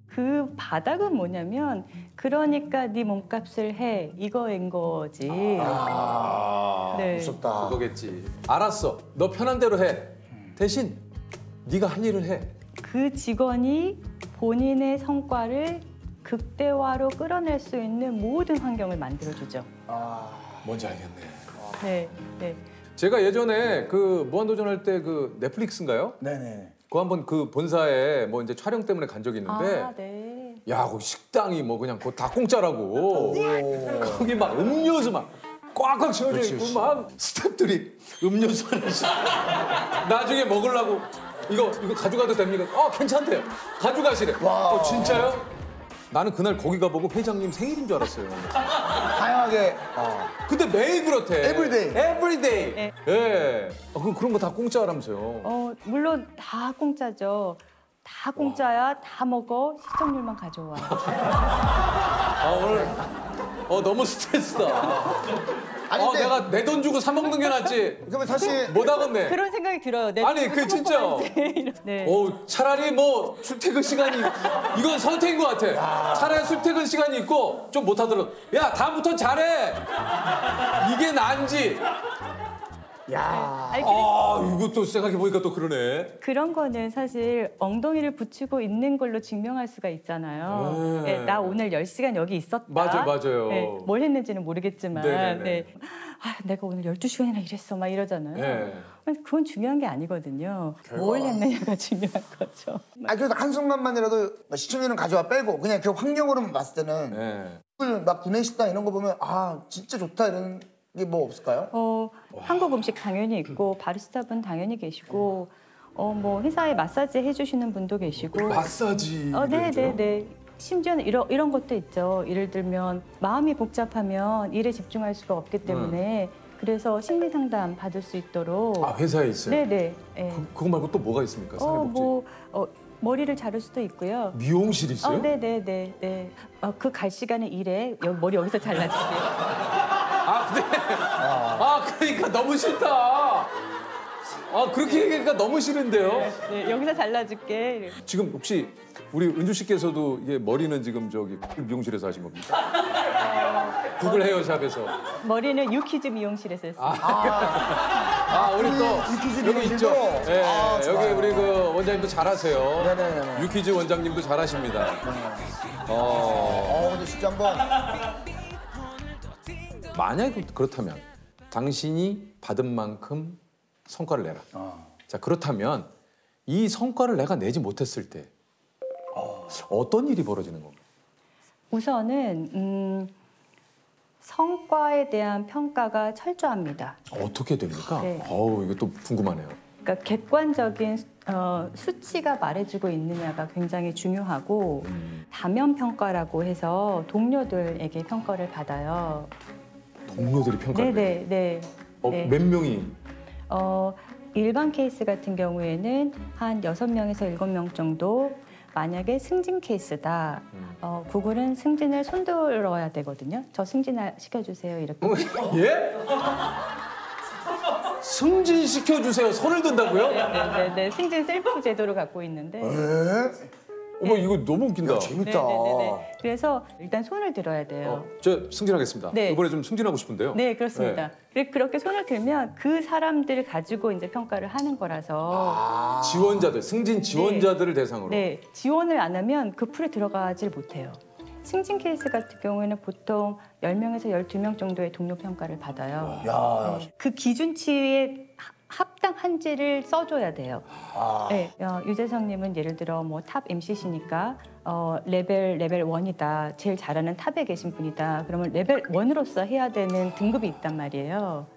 그 바닥은 뭐냐면 그러니까 네 몸값을 해 이거인 거지. 네. 무섭다. 그거겠지. 알았어. 너 편한 대로 해. 대신 네가 할 일을 해. 그 직원이 본인의 성과를 극대화로 끌어낼 수 있는 모든 환경을 만들어주죠. 뭔지 알겠네. 네, 네. 제가 예전에 그 무한도전 할 때 그 넷플릭스인가요? 네네. 그 한번 그 본사에 뭐 이제 촬영 때문에 간 적이 있는데 네. 야, 그 식당이 뭐 그냥 그거 다 공짜라고. 거기 막 음료수 막 꽉꽉 채워져 있고 막 스태프들이 음료수 하나씩 나중에 먹으려고 이거 가져가도 됩니까? 괜찮대요. 가져가시래. 진짜요? 나는 그날 거기 가보고 회장님 생일인 줄 알았어요. 다양하게. 근데 매일 그렇대. Everyday. Everyday. 네. 예. 그런 거 다 공짜라면서요. 물론 다 공짜죠. 다 공짜야, 다 먹어. 시청률만 가져와. 오늘 너무 스트레스다. 아니, 근데- 내가 내 돈 주고 사 먹는 게 낫지. 그러면 사실 못 하겠네. 그런 생각이 들어요. 내 아니, 친구 그 진짜. 네. 차라리 뭐 출퇴근 시간이 이건 선택인 것 같아. 차라리 출퇴근 시간이 있고 좀 못하더라도 야 다음부터 잘해. 이게 난지. 야. 아니, 이것도 생각해 보니까 또 그러네. 그런 거는 사실 엉덩이를 붙이고 있는 걸로 증명할 수가 있잖아요. 네. 네, 나 오늘 10시간 여기 있었다. 맞아요. 네, 뭘 했는지는 모르겠지만 네네네. 네. 내가 오늘 12시간이나 일했어 막 이러잖아요. 네. 그건 중요한 게 아니거든요. 뭘 했느냐가 중요한 거죠. 그래도 한순간만이라도 시청률은 가져와 빼고 그냥 그 환경으로만 봤을 때는 막 구내식당 이런 거 보면 진짜 좋다 이런 게 뭐 없을까요? 한국 음식 당연히 있고 바리스타분 당연히 계시고 뭐 회사에 마사지 해주시는 분도 계시고 마사지. 네네네. 심지어는 이런 것도 있죠. 예를 들면 마음이 복잡하면 일에 집중할 수가 없기 때문에 그래서 심리 상담 받을 수 있도록 회사에 있어요? 네네. 네. 그거 말고 또 뭐가 있습니까? 사회복지. 머리를 자를 수도 있고요. 미용실 있어요? 네네네. 그 갈 시간에 일해. 머리 여기서 잘라줄게요. 그러니까 너무 싫다. 그렇게 얘기하니까 너무 싫은데요? 네, 여기서 잘라줄게. 지금 혹시 우리 은주 씨께서도 이게 머리는 지금 저기 미용실에서 하신 겁니까? 구글 헤어샵에서. 머리는 유키즈 미용실에서 했어요. 우리 또 여기 있죠? 네, 여기 우리 그 원장님도 잘하세요. 네네네. 유키즈 원장님도 잘하십니다. 근데 진짜 한번 만약에 그렇다면 당신이 받은 만큼 성과를 내라. 자, 그렇다면 이 성과를 내가 내지 못했을 때 어떤 일이 벌어지는 건가요? 우선은 성과에 대한 평가가 철저합니다. 어떻게 됩니까? 네. 이것도 궁금하네요. 그러니까 객관적인 수치가 말해주고 있느냐가 굉장히 중요하고 다면 평가라고 해서 동료들에게 평가를 받아요. 동료들이 평가를 네. 몇 명이? 일반 케이스 같은 경우에는 한 6명에서 7명 정도. 만약에 승진 케이스다. 구글은 승진을 손들어야 되거든요. 저 승진 시켜주세요 이렇게. 예? 승진 시켜주세요. 손을 든다고요? 네. 승진 셀프 제도를 갖고 있는데. 이거 너무 웃긴다. 재밌다. 네. 그래서 일단 손을 들어야 돼요. 저 승진하겠습니다. 네. 이번에 좀 승진하고 싶은데요. 네, 그렇습니다. 그렇게 손을 들면 그 사람들을 가지고 이제 평가를 하는 거라서. 지원자들, 승진 지원자들을 대상으로. 네, 지원을 안 하면 그 풀에 들어가질 못해요. 승진 케이스 같은 경우에는 보통 10명에서 12명 정도의 동료 평가를 받아요. 그 기준치에 합당한지를 써줘야 돼요. 네, 유재석님은 예를 들어 뭐 탑 MC시니까 레벨 1이다. 제일 잘하는 탑에 계신 분이다. 그러면 레벨 1으로서 해야 되는 등급이 있단 말이에요.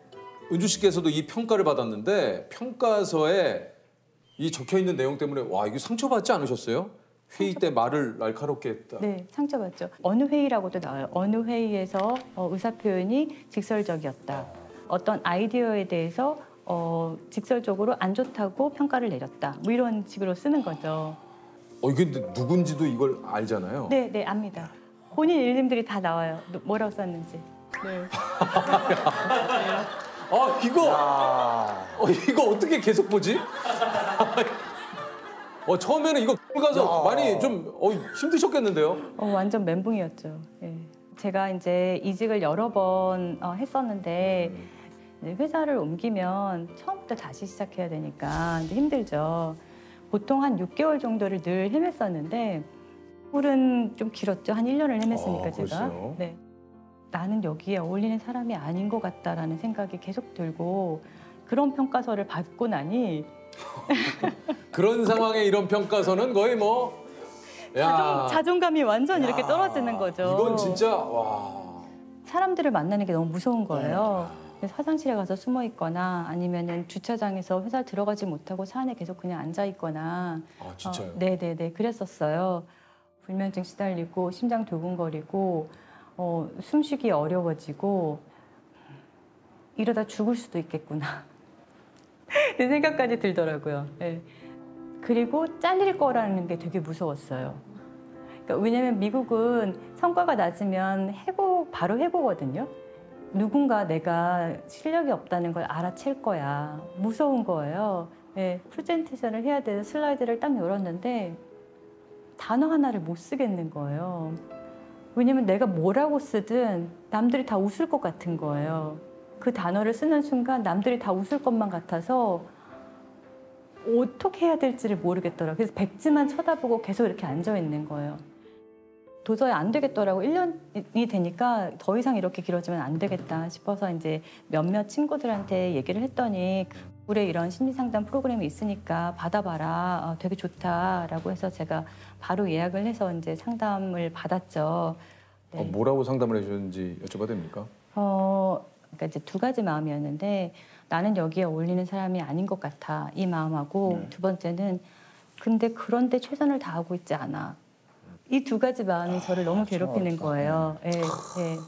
은주 씨께서도 이 평가를 받았는데 평가서에 이 적혀 있는 내용 때문에 이거 상처받지 않으셨어요? 회의 때 말을 날카롭게 했다. 네, 상처받죠. 어느 회의라고도 나와요. 어느 회의에서 의사 표현이 직설적이었다. 어떤 아이디어에 대해서 직설적으로 안 좋다고 평가를 내렸다. 뭐 이런 식으로 쓰는 거죠. 근데 누군지도 이걸 알잖아요. 네, 압니다. 본인 이름들이 다 나와요. 뭐라고 썼는지. 네. 이거 어떻게 계속 보지? 처음에는 이거 가서 많이 좀 힘드셨겠는데요? 완전 멘붕이었죠. 네. 제가 이제 이직을 여러 번 했었는데 회사를 옮기면 처음부터 다시 시작해야 되니까 이제 힘들죠. 보통 한 6개월 정도를 늘 헤맸었는데 홀은 좀 길었죠. 한 1년을 헤맸으니까 제가. 네. 나는 여기에 어울리는 사람이 아닌 것 같다라는 생각이 계속 들고 그런 평가서를 받고 나니 그런 상황에 이런 평가서는 거의 자존감이 완전 이렇게 떨어지는 거죠. 이건 진짜 사람들을 만나는 게 너무 무서운 거예요. 그래서 화장실에 가서 숨어 있거나 아니면은 주차장에서 회사 들어가지 못하고 차 안에 계속 그냥 앉아 있거나. 진짜요? 네네네, 그랬었어요. 불면증 시달리고 심장 두근거리고 숨쉬기 어려워지고 이러다 죽을 수도 있겠구나. 이 생각까지 들더라고요. 네. 그리고 잘릴 거라는 게 되게 무서웠어요. 그러니까 왜냐면 미국은 성과가 낮으면 바로 해보거든요. 누군가 내가 실력이 없다는 걸 알아챌 거야. 무서운 거예요. 네, 프레젠테이션을 해야 돼서 슬라이드를 딱 열었는데 단어 하나를 못 쓰겠는 거예요. 왜냐면 내가 뭐라고 쓰든 남들이 다 웃을 것 같은 거예요. 그 단어를 쓰는 순간 남들이 다 웃을 것만 같아서 어떻게 해야 될지를 모르겠더라고요. 그래서 백지만 쳐다보고 계속 이렇게 앉아 있는 거예요. 도저히 안 되겠더라고. 1년이 되니까 더 이상 이렇게 길어지면 안 되겠다 싶어서 이제 몇몇 친구들한테 얘기를 했더니 구글에 이런 심리상담 프로그램이 있으니까 받아봐라. 되게 좋다라고 해서 제가 바로 예약을 해서 이제 상담을 받았죠. 네. 뭐라고 상담을 해주셨는지 여쭤봐도 됩니까? 그러니까 이제 두 가지 마음이었는데 나는 여기에 어울리는 사람이 아닌 것 같아. 이 마음하고 두 번째는 그런데 최선을 다하고 있지 않아. 이 두 가지 마음이 저를 너무 괴롭히는 거예요. 예, 예.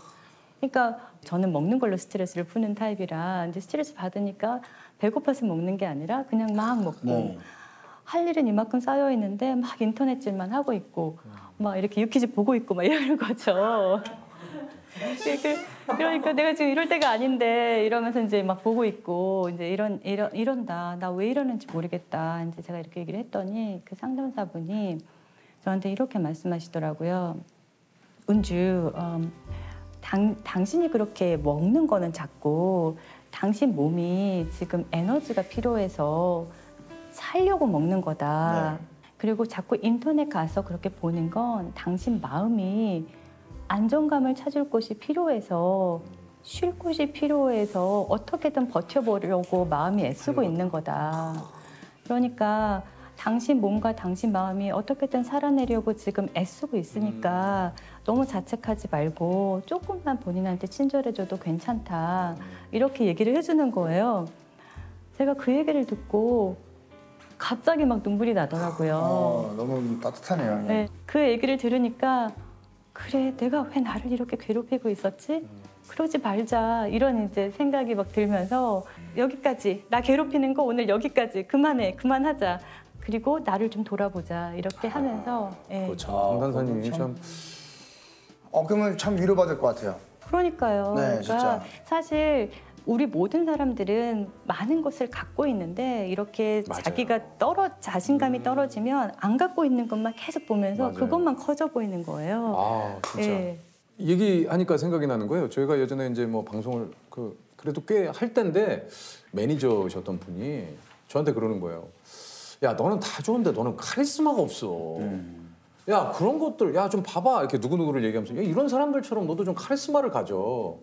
그러니까 저는 먹는 걸로 스트레스를 푸는 타입이라 이제 스트레스 받으니까 배고파서 먹는 게 아니라 그냥 막 먹고 할 일은 이만큼 쌓여 있는데 막 인터넷질만 하고 있고 막 이렇게 유퀴즈 보고 있고 막 이러는 거죠. 그러니까 내가 지금 이럴 때가 아닌데 이러면서 이제 막 보고 있고 이제 이런다. 나 왜 이러는지 모르겠다. 이제 제가 이렇게 얘기를 했더니 그 상담사분이 저한테 이렇게 말씀하시더라고요. 은주, 당신이 그렇게 먹는 거는 자꾸 당신 몸이 지금 에너지가 필요해서 살려고 먹는 거다. 네. 그리고 자꾸 인터넷 가서 그렇게 보는 건 당신 마음이 안정감을 찾을 곳이 필요해서 쉴 곳이 필요해서 어떻게든 버텨보려고 마음이 애쓰고 있는 거다. 그러니까 당신 몸과 당신 마음이 어떻게든 살아내려고 지금 애쓰고 있으니까 너무 자책하지 말고 조금만 본인한테 친절해줘도 괜찮다. 이렇게 얘기를 해주는 거예요. 제가 그 얘기를 듣고 갑자기 막 눈물이 나더라고요. 너무 따뜻하네요. 네, 그 얘기를 들으니까 그래, 내가 왜 나를 이렇게 괴롭히고 있었지? 그러지 말자. 이런 이제 생각이 막 들면서 여기까지, 나 괴롭히는 거 오늘 여기까지 그만해, 그만하자. 그리고 나를 좀 돌아보자. 이렇게 하면서. 상담사님이 참. 그러면 참 위로받을 것 같아요. 그러니까요. 네, 그러니까 진짜. 사실 우리 모든 사람들은 많은 것을 갖고 있는데 이렇게 맞아요. 자기가 자신감이 떨어지면 안 갖고 있는 것만 계속 보면서 맞아요. 그것만 커져 보이는 거예요. 아, 진짜. 네. 얘기하니까 생각이 나는 거예요. 저희가 예전에 이제 뭐 방송을 그래도 꽤 할 때인데 매니저셨던 분이 저한테 그러는 거예요. 야, 너는 다 좋은데 너는 카리스마가 없어. 야, 그런 것들, 야, 좀 봐봐. 이렇게 누구누구를 얘기하면서, 야, 이런 사람들처럼 너도 좀 카리스마를 가져.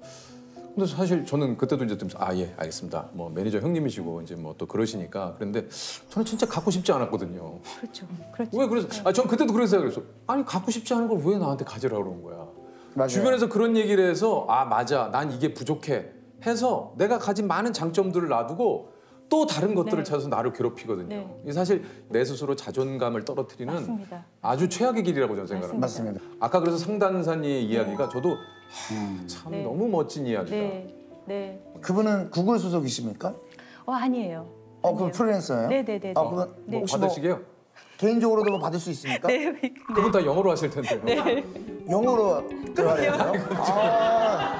근데 사실 저는 그때도 이제 좀, 예, 알겠습니다. 뭐 매니저 형님이시고 이제 뭐 또 그러시니까. 그런데 저는 진짜 갖고 싶지 않았거든요. 그렇죠. 그렇죠. 왜 그래서, 전 그때도 그런 생각을 했어. 아니, 갖고 싶지 않은 걸 왜 나한테 가지라고 그러는 거야. 맞아요. 주변에서 그런 얘기를 해서, 맞아. 난 이게 부족해. 해서 내가 가진 많은 장점들을 놔두고 또 다른 것들을 찾아서 나를 괴롭히거든요. 이게 사실 내 스스로 자존감을 떨어뜨리는 맞습니다. 아주 최악의 길이라고 저는 생각합니다. 맞습니다. 아까 그래서 상담사님의 이야기가 저도 참 너무 멋진 이야기다. 네. 그분은 구글 소속이십니까? 아니에요. 그럼 프리랜서예요? 네네네. 그분 네. 혹시 받으시게요? 개인적으로도 뭐 받을 수 있습니까? 네. 그분 다 영어로 하실 텐데요. 네. 영어로 들어가야 돼요?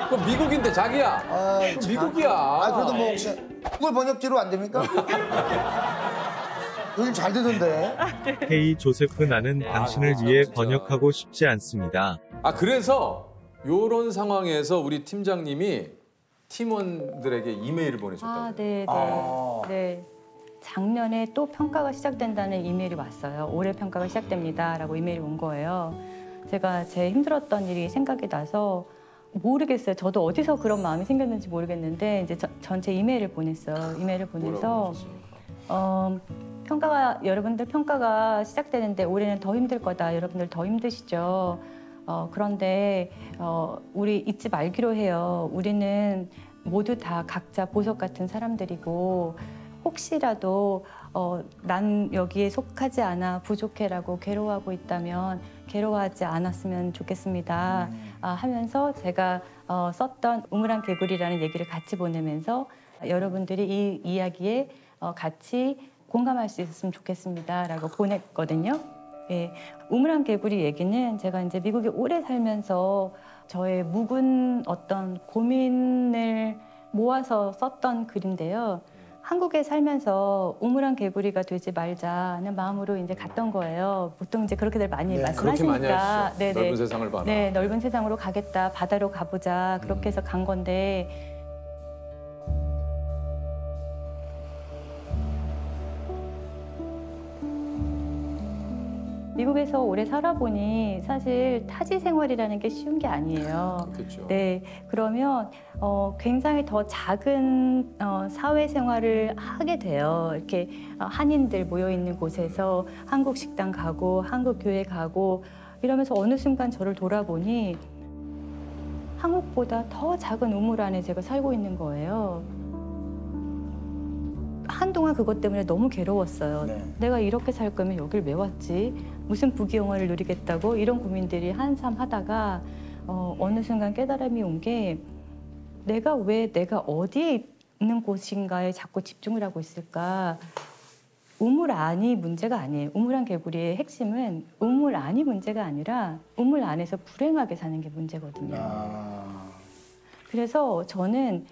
그럼 미국인데 자기야. 그럼 미국이야. 그래도 뭐 혹시 구글 번역기로 안 됩니까? 요즘 잘 되던데. 헤이 조세프, 나는 당신을 위해 번역하고 싶지 않습니다. 그래서 이런 상황에서 우리 팀장님이 팀원들에게 이메일을 보내셨다고요. 네. 네. 작년에 또 평가가 시작된다는 이메일이 왔어요. 올해 평가가 시작됩니다라고 이메일이 온 거예요. 제가 제 힘들었던 일이 생각이 나서 모르겠어요. 저도 어디서 그런 마음이 생겼는지 모르겠는데 이제 전체 이메일을 보냈어요. 이메일을 보내서 여러분들 평가가 시작되는데 올해는 더 힘들 거다. 여러분들 더 힘드시죠. 그런데 우리 잊지 말기로 해요. 우리는 모두 다 각자 보석 같은 사람들이고 혹시라도 난 여기에 속하지 않아 부족해라고 괴로워하고 있다면 괴로워하지 않았으면 좋겠습니다. 하면서 제가 썼던 우물안 개구리라는 얘기를 같이 보내면서 여러분들이 이 이야기에 같이 공감할 수 있었으면 좋겠습니다라고 보냈거든요. 예, 우물안 개구리 얘기는 제가 이제 미국에 오래 살면서 저의 묵은 어떤 고민을 모아서 썼던 글인데요. 한국에 살면서 우물안 개구리가 되지 말자는 마음으로 이제 갔던 거예요. 보통 이제 그렇게들 많이 말씀하시니까. 그렇게 많이 하시죠. 넓은 세상을 봐라. 네, 넓은 세상으로 가겠다. 바다로 가보자. 그렇게 해서 간 건데 미국에서 오래 살아보니 사실 타지 생활이라는 게 쉬운 게 아니에요. 그렇죠. 네, 그러면 굉장히 더 작은 사회 생활을 하게 돼요. 이렇게 한인들 모여 있는 곳에서 한국 식당 가고 한국 교회 가고 이러면서 어느 순간 저를 돌아보니 한국보다 더 작은 우물 안에 제가 살고 있는 거예요. 한동안 그것 때문에 너무 괴로웠어요. 내가 이렇게 살 거면 여길 왜 왔지? 무슨 부귀영화를 누리겠다고 이런 고민들이 한참 하다가 어느 순간 깨달음이 온 게 내가 어디에 있는 곳인가에 자꾸 집중을 하고 있을까? 우물 안이 문제가 아니에요. 우물안 개구리의 핵심은 우물 안이 문제가 아니라 우물 안에서 불행하게 사는 게 문제거든요. 그래서 저는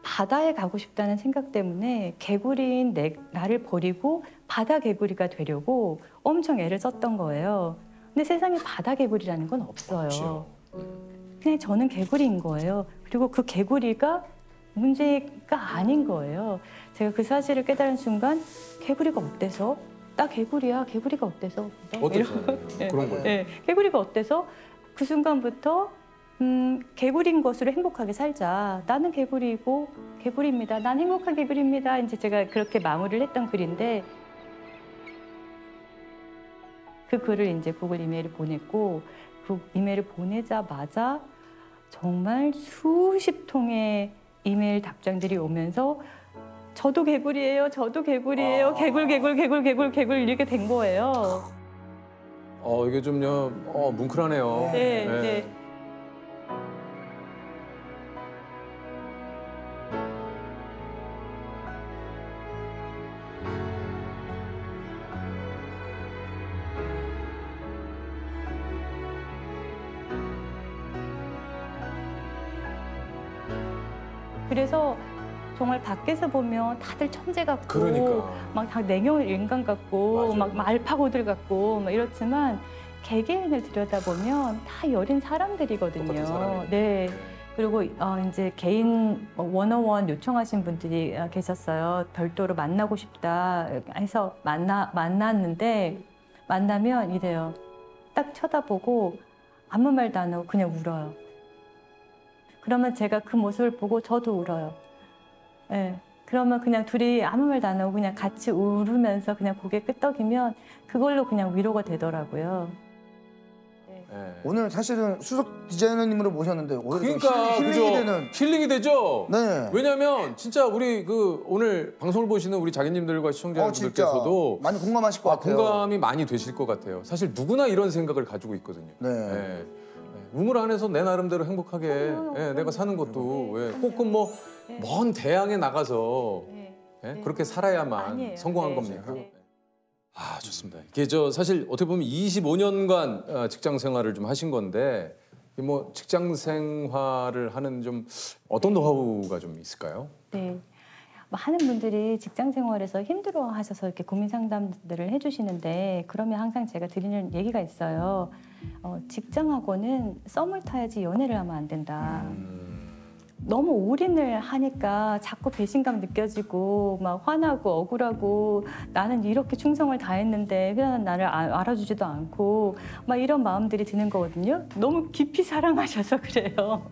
바다에 가고 싶다는 생각 때문에 개구리인 나를 버리고 바다 개구리가 되려고 엄청 애를 썼던 거예요. 근데 세상에 바다 개구리라는 건 없어요. 그냥 저는 개구리인 거예요. 그리고 그 개구리가 문제가 아닌 거예요. 제가 그 사실을 깨달은 순간 개구리가 어때서? 나 개구리야. 개구리가 어때서? 네. 그런 거예요. 네, 개구리가 어때서? 그 순간부터 개구리인 것으로 행복하게 살자. 나는 개구리이고 개구리입니다. 난 행복한 개구리입니다. 이제 제가 그렇게 마무리를 했던 글인데 그 글을 이제 구글 이메일을 보냈고 그 이메일을 보내자마자 정말 수십 통의 이메일 답장들이 오면서 저도 개구리예요. 저도 개구리예요. 개굴 이렇게 된 거예요. 이게 좀요 뭉클하네요. 네. 그래서 정말 밖에서 보면 다들 천재 같고 그러니까. 막 다 냉혈 인간 같고 막 알파고들 같고 막 이렇지만 개개인을 들여다보면 다 여린 사람들이거든요. 네. 그리고 이제 개인 101 요청하신 분들이 계셨어요. 별도로 만나고 싶다 해서 만났는데 만나면 이래요. 딱 쳐다보고 아무 말도 안 하고 그냥 울어요. 그러면 제가 그 모습을 보고 저도 울어요. 네. 그러면 그냥 둘이 아무 말도 안 하고 그냥 같이 울으면서 그냥 고개 끄덕이면 그걸로 그냥 위로가 되더라고요. 오늘 사실은 수석 디자이너님으로 모셨는데 오히려 그러니까 힐링이 되는 힐링이 되죠. 네. 왜냐하면 진짜 우리 오늘 방송을 보시는 우리 자기님들과 시청자분들께서도 많이 공감하실 것 같아요. 공감이 많이 되실 것 같아요. 사실 누구나 이런 생각을 가지고 있거든요. 네. 우물 안에서 내 나름대로 행복하게 내가 사는 것도 꼭 먼 대양에 나가서 그렇게 살아야만 성공한 겁니까? 아, 좋습니다. 이게 사실 어떻게 보면 25년간 직장 생활을 좀 하신 건데 직장 생활을 하는 좀 어떤 노하우가 좀 있을까요? 네. 많은 분들이 직장 생활에서 힘들어하셔서 이렇게 고민 상담들을 해주시는데 그러면 항상 제가 드리는 얘기가 있어요. 직장하고는 썸을 타야지 연애를 하면 안 된다. 너무 올인을 하니까 자꾸 배신감 느껴지고 막 화나고 억울하고 나는 이렇게 충성을 다했는데 그냥 나를 알아주지도 않고 막 이런 마음들이 드는 거거든요. 너무 깊이 사랑하셔서 그래요.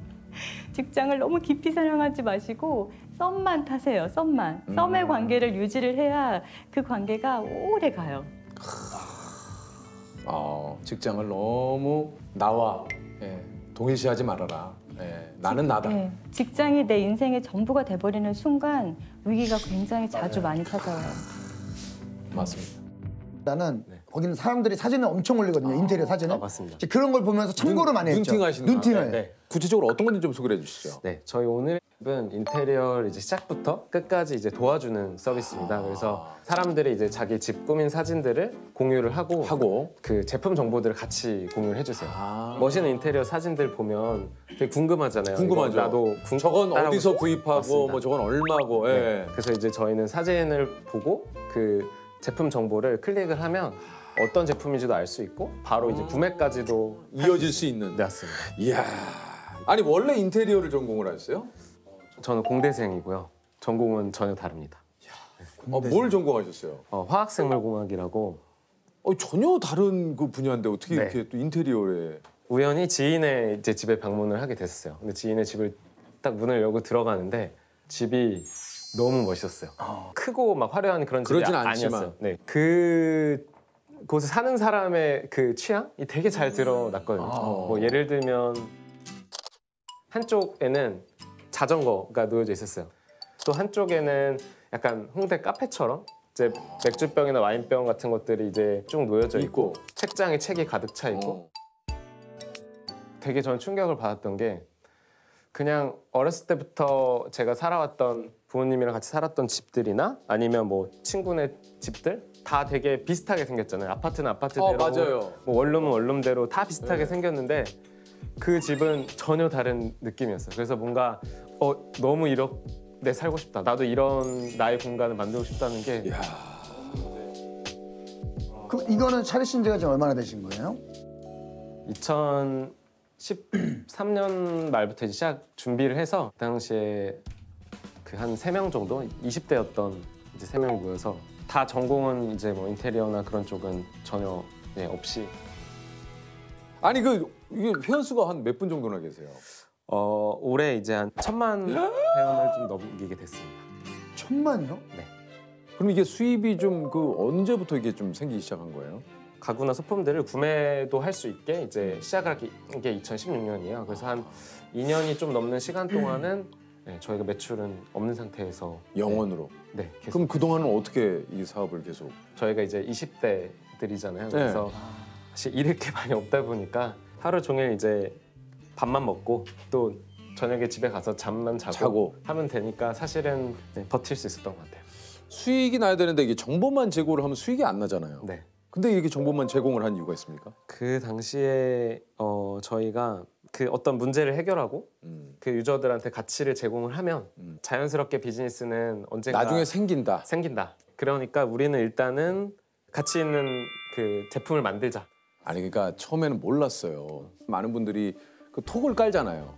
직장을 너무 깊이 사랑하지 마시고 썸만 타세요. 썸의 관계를 유지를 해야 그 관계가 오래 가요. 직장을 너무 나와 동일시하지 말아라. 나는 나다. 직장이 내 인생의 전부가 돼버리는 순간 위기가 굉장히 자주 많이 찾아와요. 맞습니다. 나는 거기는 사람들이 사진을 엄청 올리거든요. 인테리어 사진을. 맞습니다. 그런 걸 보면서 참고를 많이 했죠. 눈팅하시는 눈팅을. 네. 구체적으로 어떤 건지 좀 소개해 주시죠. 네, 저희 오늘은 인테리어를 이제 시작부터 끝까지 이제 도와주는 서비스입니다. 그래서 사람들이 이제 자기 집 꾸민 사진들을 공유를 하고 그 제품 정보들을 같이 공유를 해주세요. 멋있는 인테리어 사진들 보면 되게 궁금하잖아요. 궁금하죠. 나도 저건 어디서 구입하고 맞습니다. 저건 얼마고. 네. 그래서 이제 저희는 사진을 보고 그 제품 정보를 클릭을 하면 어떤 제품인지도 알 수 있고 바로 이제 구매까지도 이어질 수 있는. 맞습니다. 이야. 아니 원래 인테리어를 전공을 하셨어요? 저는 공대생이고요. 전공은 전혀 다릅니다. 뭘 전공하셨어요? 화학생물공학이라고. 전혀 다른 그 분야인데 어떻게 이렇게 또 인테리어에? 우연히 지인의 이제 집에 방문을 하게 됐었어요. 근데 지인의 집을 딱 문을 열고 들어가는데 집이 너무 멋있었어요. 크고 막 화려한 그런 집이 그러진 않지만. 아니었어요. 네. 그 곳에 사는 사람의 그 취향이 되게 잘 드러났거든요. 뭐 예를 들면 한쪽에는 자전거가 놓여져 있었어요. 또 한쪽에는 약간 홍대 카페처럼 이제 맥주병이나 와인병 같은 것들이 이제 쭉 놓여져 있고 책장에 책이 가득 차 있고 되게 저는 충격을 받았던 게 그냥 어렸을 때부터 제가 살아왔던 부모님이랑 같이 살았던 집들이나 아니면 뭐 친구네 집들 다 되게 비슷하게 생겼잖아요. 아파트는 아파트대로, 맞아요. 뭐 원룸은 원룸대로 다 비슷하게 생겼는데 그 집은 전혀 다른 느낌이었어요. 그래서 뭔가 너무 이렇게 살고 싶다. 나도 이런 나의 공간을 만들고 싶다는 게. 그럼 이거는 차리신 지가 지금 얼마나 되신 거예요? 2013년 말부터 이제 시작 준비를 해서 그 당시에 그 한 3명 정도 20대였던 이제 3명이 모여서 다 전공은 이제 뭐 인테리어나 그런 쪽은 전혀 없이. 아니 이게 회원수가 한 몇 분 정도나 계세요? 올해 이제 한 1000만 회원을 좀 넘기게 됐습니다. 1000만이요? 네. 그럼 이게 수입이 좀 언제부터 이게 좀 생기기 시작한 거예요? 가구나 소품들을 구매도 할 수 있게 이제 시작한 게 2016년이에요. 그래서 한 2년이 좀 넘는 시간 동안은 저희가 매출은 없는 상태에서 영원으로. 네. 계속. 그럼 그 동안은 어떻게 이 사업을 계속? 저희가 이제 20대들이잖아요. 그래서 사실 잃을 게 많이 없다 보니까 하루 종일 이제 밥만 먹고 또 저녁에 집에 가서 잠만 자고 하면 되니까 사실은 버틸 수 있었던 것 같아요. 수익이 나야 되는데 이게 정보만 제공을 하면 수익이 안 나잖아요. 네. 근데 이렇게 정보만 제공을 한 이유가 있습니까? 그 당시에 저희가 그 어떤 문제를 해결하고 그 유저들한테 가치를 제공을 하면 자연스럽게 비즈니스는 언젠가 나중에 생긴다. 그러니까 우리는 일단은 가치 있는 그 제품을 만들자. 아니 그러니까 처음에는 몰랐어요. 많은 분들이 그 톡을 깔잖아요.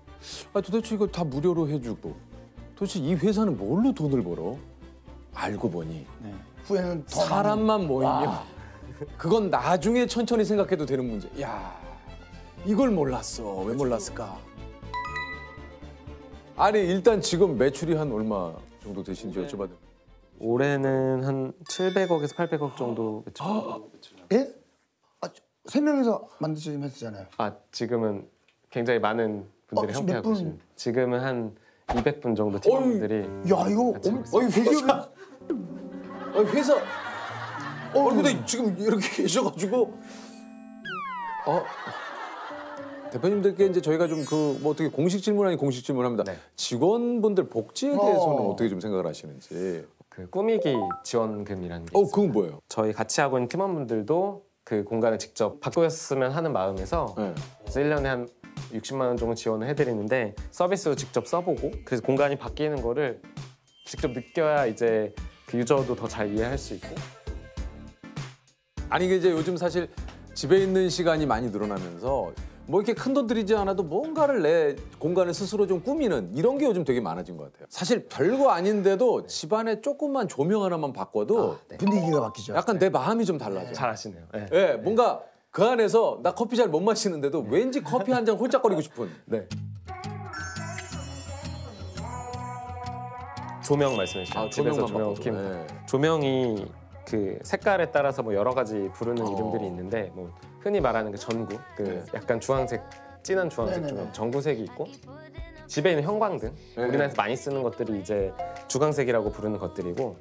도대체 이거 다 무료로 해주고 도대체 이 회사는 뭘로 돈을 벌어? 알고 보니 후에는 더 사람만 모이면 그건 나중에 천천히 생각해도 되는 문제. 야 이걸 몰랐어. 왜 몰랐을까? 아니 일단 지금 매출이 한 얼마 정도 되신지 여쭤봐도. 올해는 한 700억에서 800억 정도 매출. 예? 3명이서 만드신 회사잖아요. 지금은 굉장히 많은 분들이 지금 몇 함께하고 분? 있습니다. 지금은 한 200분 정도 팀원들이. 야 이거 회사. 근데 지금 이렇게 계셔가지고. 대표님들께 이제 저희가 좀 뭐 어떻게 공식 질문 아닌 공식 질문합니다. 직원분들 복지에 대해서는 어떻게 좀 생각을 하시는지. 그 꾸미기 지원금이라는 게. 그건 뭐예요? 저희 같이 하고 있는 팀원분들도 그 공간을 직접 바꾸었으면 하는 마음에서 그래서 1년에 한 60만 원 정도 지원을 해드리는데 서비스도 직접 써보고 그래서 공간이 바뀌는 거를 직접 느껴야 이제 그 유저도 더 잘 이해할 수 있고. 아니 이제 요즘 사실 집에 있는 시간이 많이 늘어나면서 뭐 이렇게 큰 돈 들이지 않아도 뭔가를 내 공간을 스스로 좀 꾸미는 이런 게 요즘 되게 많아진 것 같아요. 사실 별거 아닌데도 집안에 조금만 조명 하나만 바꿔도 분위기가 바뀌죠. 약간 내 마음이 좀 달라져. 잘 아시네요. 뭔가 그 안에서 나 커피 잘 못 마시는데도 왠지 커피 한 잔 홀짝거리고 싶은. 조명 말씀해주세요. 집에서 조명 키우는 조명이 그 색깔에 따라서 뭐 여러 가지 부르는 이름들이 있는데 뭐 흔히 말하는 그 전구, 그 약간 주황색, 진한 주황색 조명, 전구색이 있고 집에 있는 형광등, 우리나라에서 많이 쓰는 것들이 이제 주광색이라고 부르는 것들이고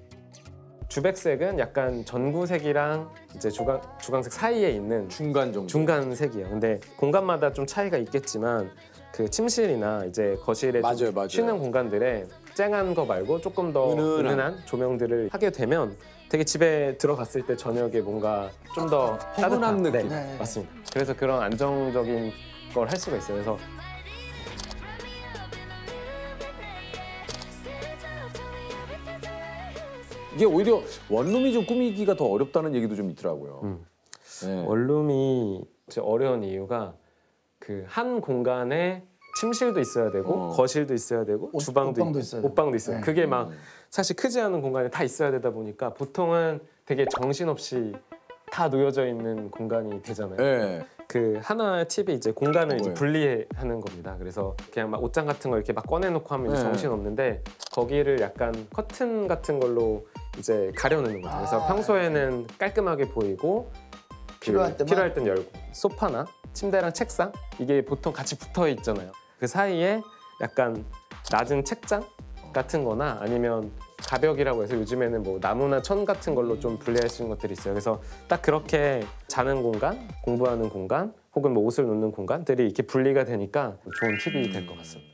주백색은 약간 전구색이랑 이제 주광색 사이에 있는 중간 정도. 중간색이에요. 근데 공간마다 좀 차이가 있겠지만 그 침실이나 이제 거실에 좀 쉬는 공간들에 쨍한 거 말고 조금 더 은은한 조명들을 하게 되면 되게 집에 들어갔을 때 저녁에 뭔가 좀 더 따뜻한 느낌. 맞습니다. 그래서 그런 안정적인 걸 할 수가 있어요. 그래서 이게 오히려 원룸이 좀 꾸미기가 더 어렵다는 얘기도 좀 있더라고요. 원룸이 어려운 이유가 그 한 공간에 침실도 있어야 되고 거실도 있어야 되고 주방도 있고 옷방도 있어요. 그게 막 사실 크지 않은 공간에 다 있어야 되다 보니까 보통은 되게 정신없이 다 놓여져 있는 공간이 되잖아요. 그 하나의 팁이 이제 공간을 이제 분리하는 겁니다. 그래서 그냥 막 옷장 같은 거 이렇게 막 꺼내놓고 하면 이제 정신 없는데 거기를 약간 커튼 같은 걸로 이제 가려놓는 거죠. 그래서 평소에는 깔끔하게 보이고 필요할 땐 열고 소파나 침대랑 책상 이게 보통 같이 붙어 있잖아요. 그 사이에 약간 낮은 책장 같은 거나 아니면 가벽이라고 해서 요즘에는 뭐 나무나 천 같은 걸로 좀 분리할 수 있는 것들이 있어요. 그래서 딱 그렇게 자는 공간, 공부하는 공간 혹은 뭐 옷을 놓는 공간들이 이렇게 분리가 되니까 좋은 팁이 될 것 같습니다.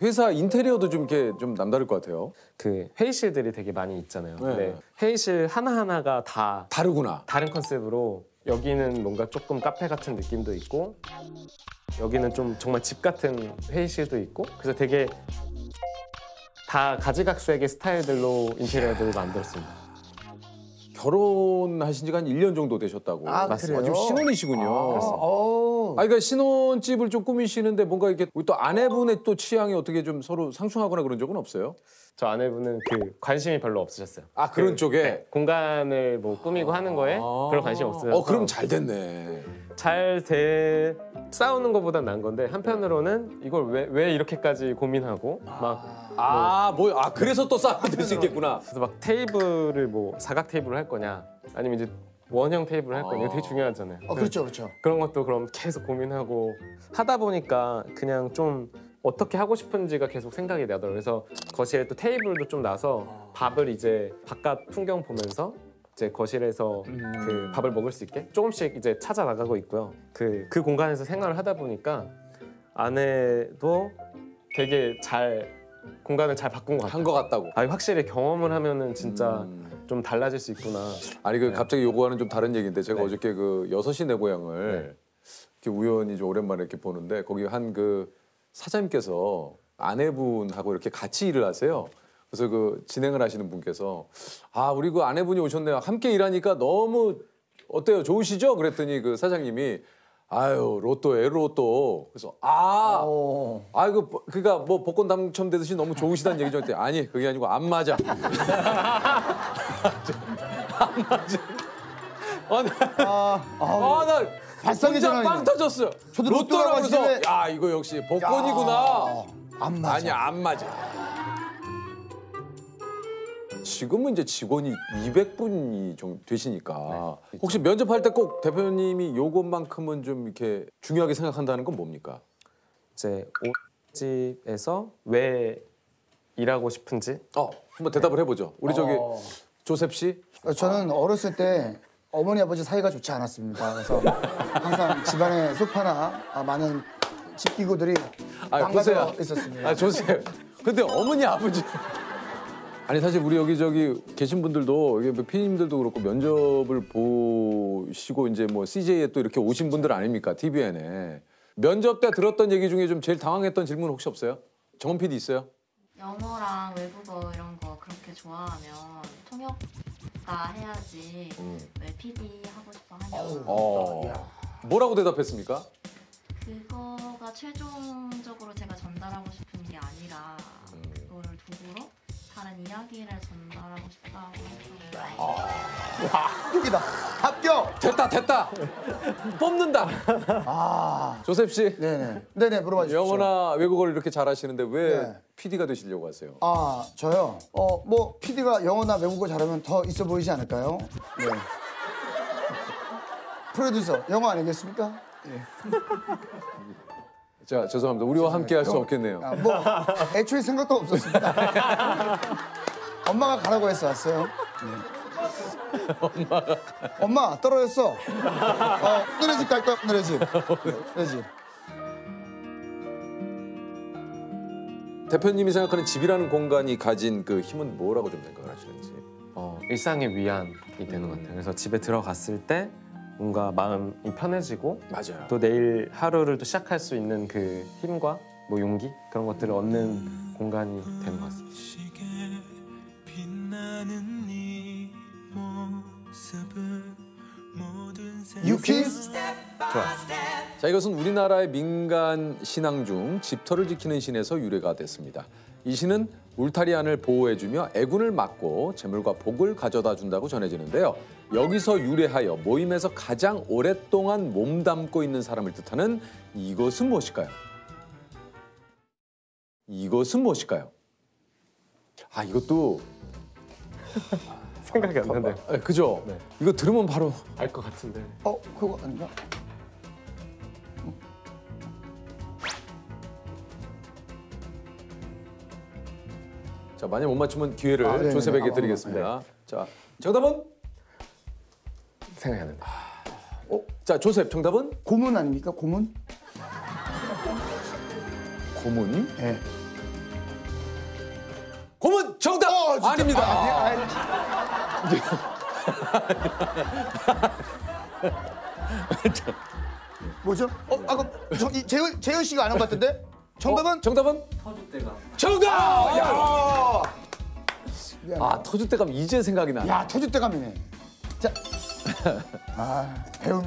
회사 인테리어도 좀 이렇게 좀 남다를 것 같아요. 그 회의실들이 되게 많이 있잖아요. 근데 회의실 하나하나가 다 다르구나. 다른 컨셉으로 여기는 뭔가 조금 카페 같은 느낌도 있고 여기는 좀 정말 집 같은 회의실도 있고 그래서 되게 다 가지각색의 스타일들로 인테리어들을 만들었습니다. 결혼하신 지가 한 1년 정도 되셨다고. 아, 맞습니다. 그래요? 지금 신혼이시군요. 그러니까 신혼집을 좀 꾸미시는데 뭔가 이렇게 또 아내분의 또 취향이 어떻게 좀 서로 상충하거나 그런 적은 없어요? 저 아내분은 그 관심이 별로 없으셨어요. 아, 그런 쪽에? 네, 공간을 뭐 꾸미고 하는 거에 별로 관심이 없어요. 그럼 잘 됐네. 싸우는 것보단 나은 건데 한편으로는 이걸 왜 이렇게까지 고민하고 그래서 또 싸움이 될 수 있겠구나. 그래서 막 테이블을 뭐 사각 테이블을 할 거냐 아니면 이제 원형 테이블을 할 거냐 이거 되게 중요하잖아요. 그렇죠, 그렇죠. 그런 것도 그럼 계속 고민하고 하다 보니까 그냥 좀 어떻게 하고 싶은지가 계속 생각이 나더라고요. 그래서 거실에 또 테이블도 좀 놔서 밥을 이제 바깥 풍경 보면서 이제 거실에서 그 밥을 먹을 수 있게 조금씩 이제 찾아 나가고 있고요. 그 공간에서 생활을 하다 보니까 아내도 되게 공간을 잘 바꾼 것 같아요. 한 것 같다고. 확실히 경험을 하면은 진짜 좀 달라질 수 있구나. 아니 갑자기 요거와는 좀 다른 얘기인데 제가 어저께 그 6시 내 고향을 이렇게 우연히 좀 오랜만에 이렇게 보는데 거기 한 그 사장님께서 아내분하고 이렇게 같이 일을 하세요. 그래서 그 진행을 하시는 분께서 우리 그 아내분이 오셨네요. 함께 일하니까 너무 어때요? 좋으시죠? 그랬더니 그 사장님이 아유 로또예요 로또. 그래서 그러니까 뭐 복권 당첨되듯이 너무 좋으시다는 얘기죠. 아니 그게 아니고 안 맞아. 안 맞아. 나 발상의 진짜 전환이네. 빵 터졌어요. 저도 로또라고 해서 하시길래 야 이거 역시 복권이구나. 안 맞아. 아니 안 맞아. 지금은 이제 직원이 200분이 좀 되시니까 혹시 면접할 때 꼭 대표님이 요것만큼은 좀 이렇게 중요하게 생각한다는 건 뭡니까? 이제 옷집에서 왜 일하고 싶은지 한번 대답을 해보죠. 우리 저기 조셉 씨. 저는 어렸을 때 어머니 아버지 사이가 좋지 않았습니다. 그래서 항상 집안에 소파나 많은 집기구들이 망가져 있었습니다. 조셉. 근데 어머니 아버지. 아니 사실 우리 여기 저기 계신 분들도 이게 피디님들도 그렇고 면접을 보시고 이제 뭐 CJ에 또 이렇게 오신 분들 아닙니까? TVN에. 면접 때 들었던 얘기 중에 좀 제일 당황했던 질문 혹시 없어요? 정원 PD 있어요? 영어랑 외국어 이런 거 그렇게 좋아하면 통역가 해야지 왜 PD 하고 싶어 하냐고. 뭐라고 대답했습니까? 그거가 최종적으로 제가 전달하고 싶은 게 아니라 그거를 도구로 다른 이야기를 전달하고 싶다고 해서. 합격이다. 합격. 됐다. 뽑는다. 조셉 씨. 네네 물어봐 주십시오. 영어나 외국어를 이렇게 잘하시는데 왜 PD가 되시려고 하세요? 저요. 뭐 PD가 영어나 외국어 잘하면 더 있어 보이지 않을까요? 네. 프로듀서 영어 아니겠습니까? 자 죄송합니다. 우리와 함께 할 수 없겠네요. 뭐 애초에 생각도 없었습니다. 엄마가 가라고 해서 왔어요. 엄마 떨어졌어. 오늘의 집 갈 거야. 오늘의 집. 대표님이 생각하는 집이라는 공간이 가진 그 힘은 뭐라고 좀 생각을 하시는지? 일상의 위안이 되는 것 같아요. 그래서 집에 들어갔을 때 뭔가 마음이 편해지고 맞아요. 또 내일 하루를 또 시작할 수 있는 그 힘과 뭐 용기 그런 것들을 얻는 공간이 되는 것 같습니다. 유퀴즈? 좋아요. 자 이것은 우리나라의 민간 신앙 중 집터를 지키는 신에서 유래가 됐습니다. 이 신은 울타리 안을 보호해주며 애군을 막고 재물과 복을 가져다 준다고 전해지는데요. 여기서 유래하여 모임에서 가장 오랫동안 몸담고 있는 사람을 뜻하는 이것은 무엇일까요? 이것은 무엇일까요? 이것도 생각이 안 나네요. 그죠? 네. 이거 들으면 바로 알 것 같은데. 그거 아닌가? 자 만약 못 맞추면 기회를 조셉에게 드리겠습니다. 자 정답은? 생각이 안 난다. 자 조셉 정답은? 고문 아닙니까? 고문? 고문? 네. 고문 정답 아닙니다. 뭐죠? 아까 재현 씨가 안 한 것 같은데? 정답은? 정답은? 터줏대감. 정답! 야! 아, 터줏대감 이제 생각이 나네. 야, 터줏대감이네. 자,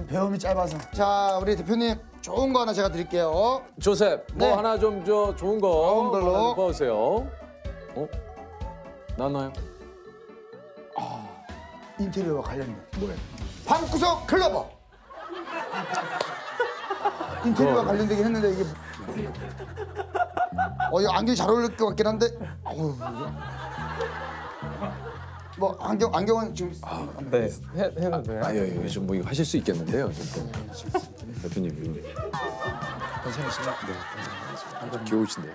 배움이 짧아서. 자, 우리 대표님 좋은 거 하나 제가 드릴게요. 조셉, 뭐 하나 좀 좋은 거 좋은 걸로. 뽑으세요. 나나요? 인테리어와 관련된. 뭐예요? 방구석 클로버. 인테리어와 관련되긴 했는데 이게 이거 안경이 잘 어울릴 것 같긴 한데. 뭐 안경은 지금 네, 해도 돼요? 예, 좀 뭐 이거 하실 수 있겠는데요, 대표님. 괜찮으신가요? 네, 좀 귀여우신데요.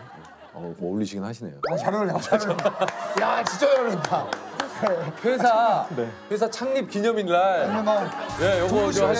뭐 어울리시긴 하시네요. 잘 어울려. 야, 진짜 잘 어울린다. 회사 창립 기념일 날. 네, 요거 저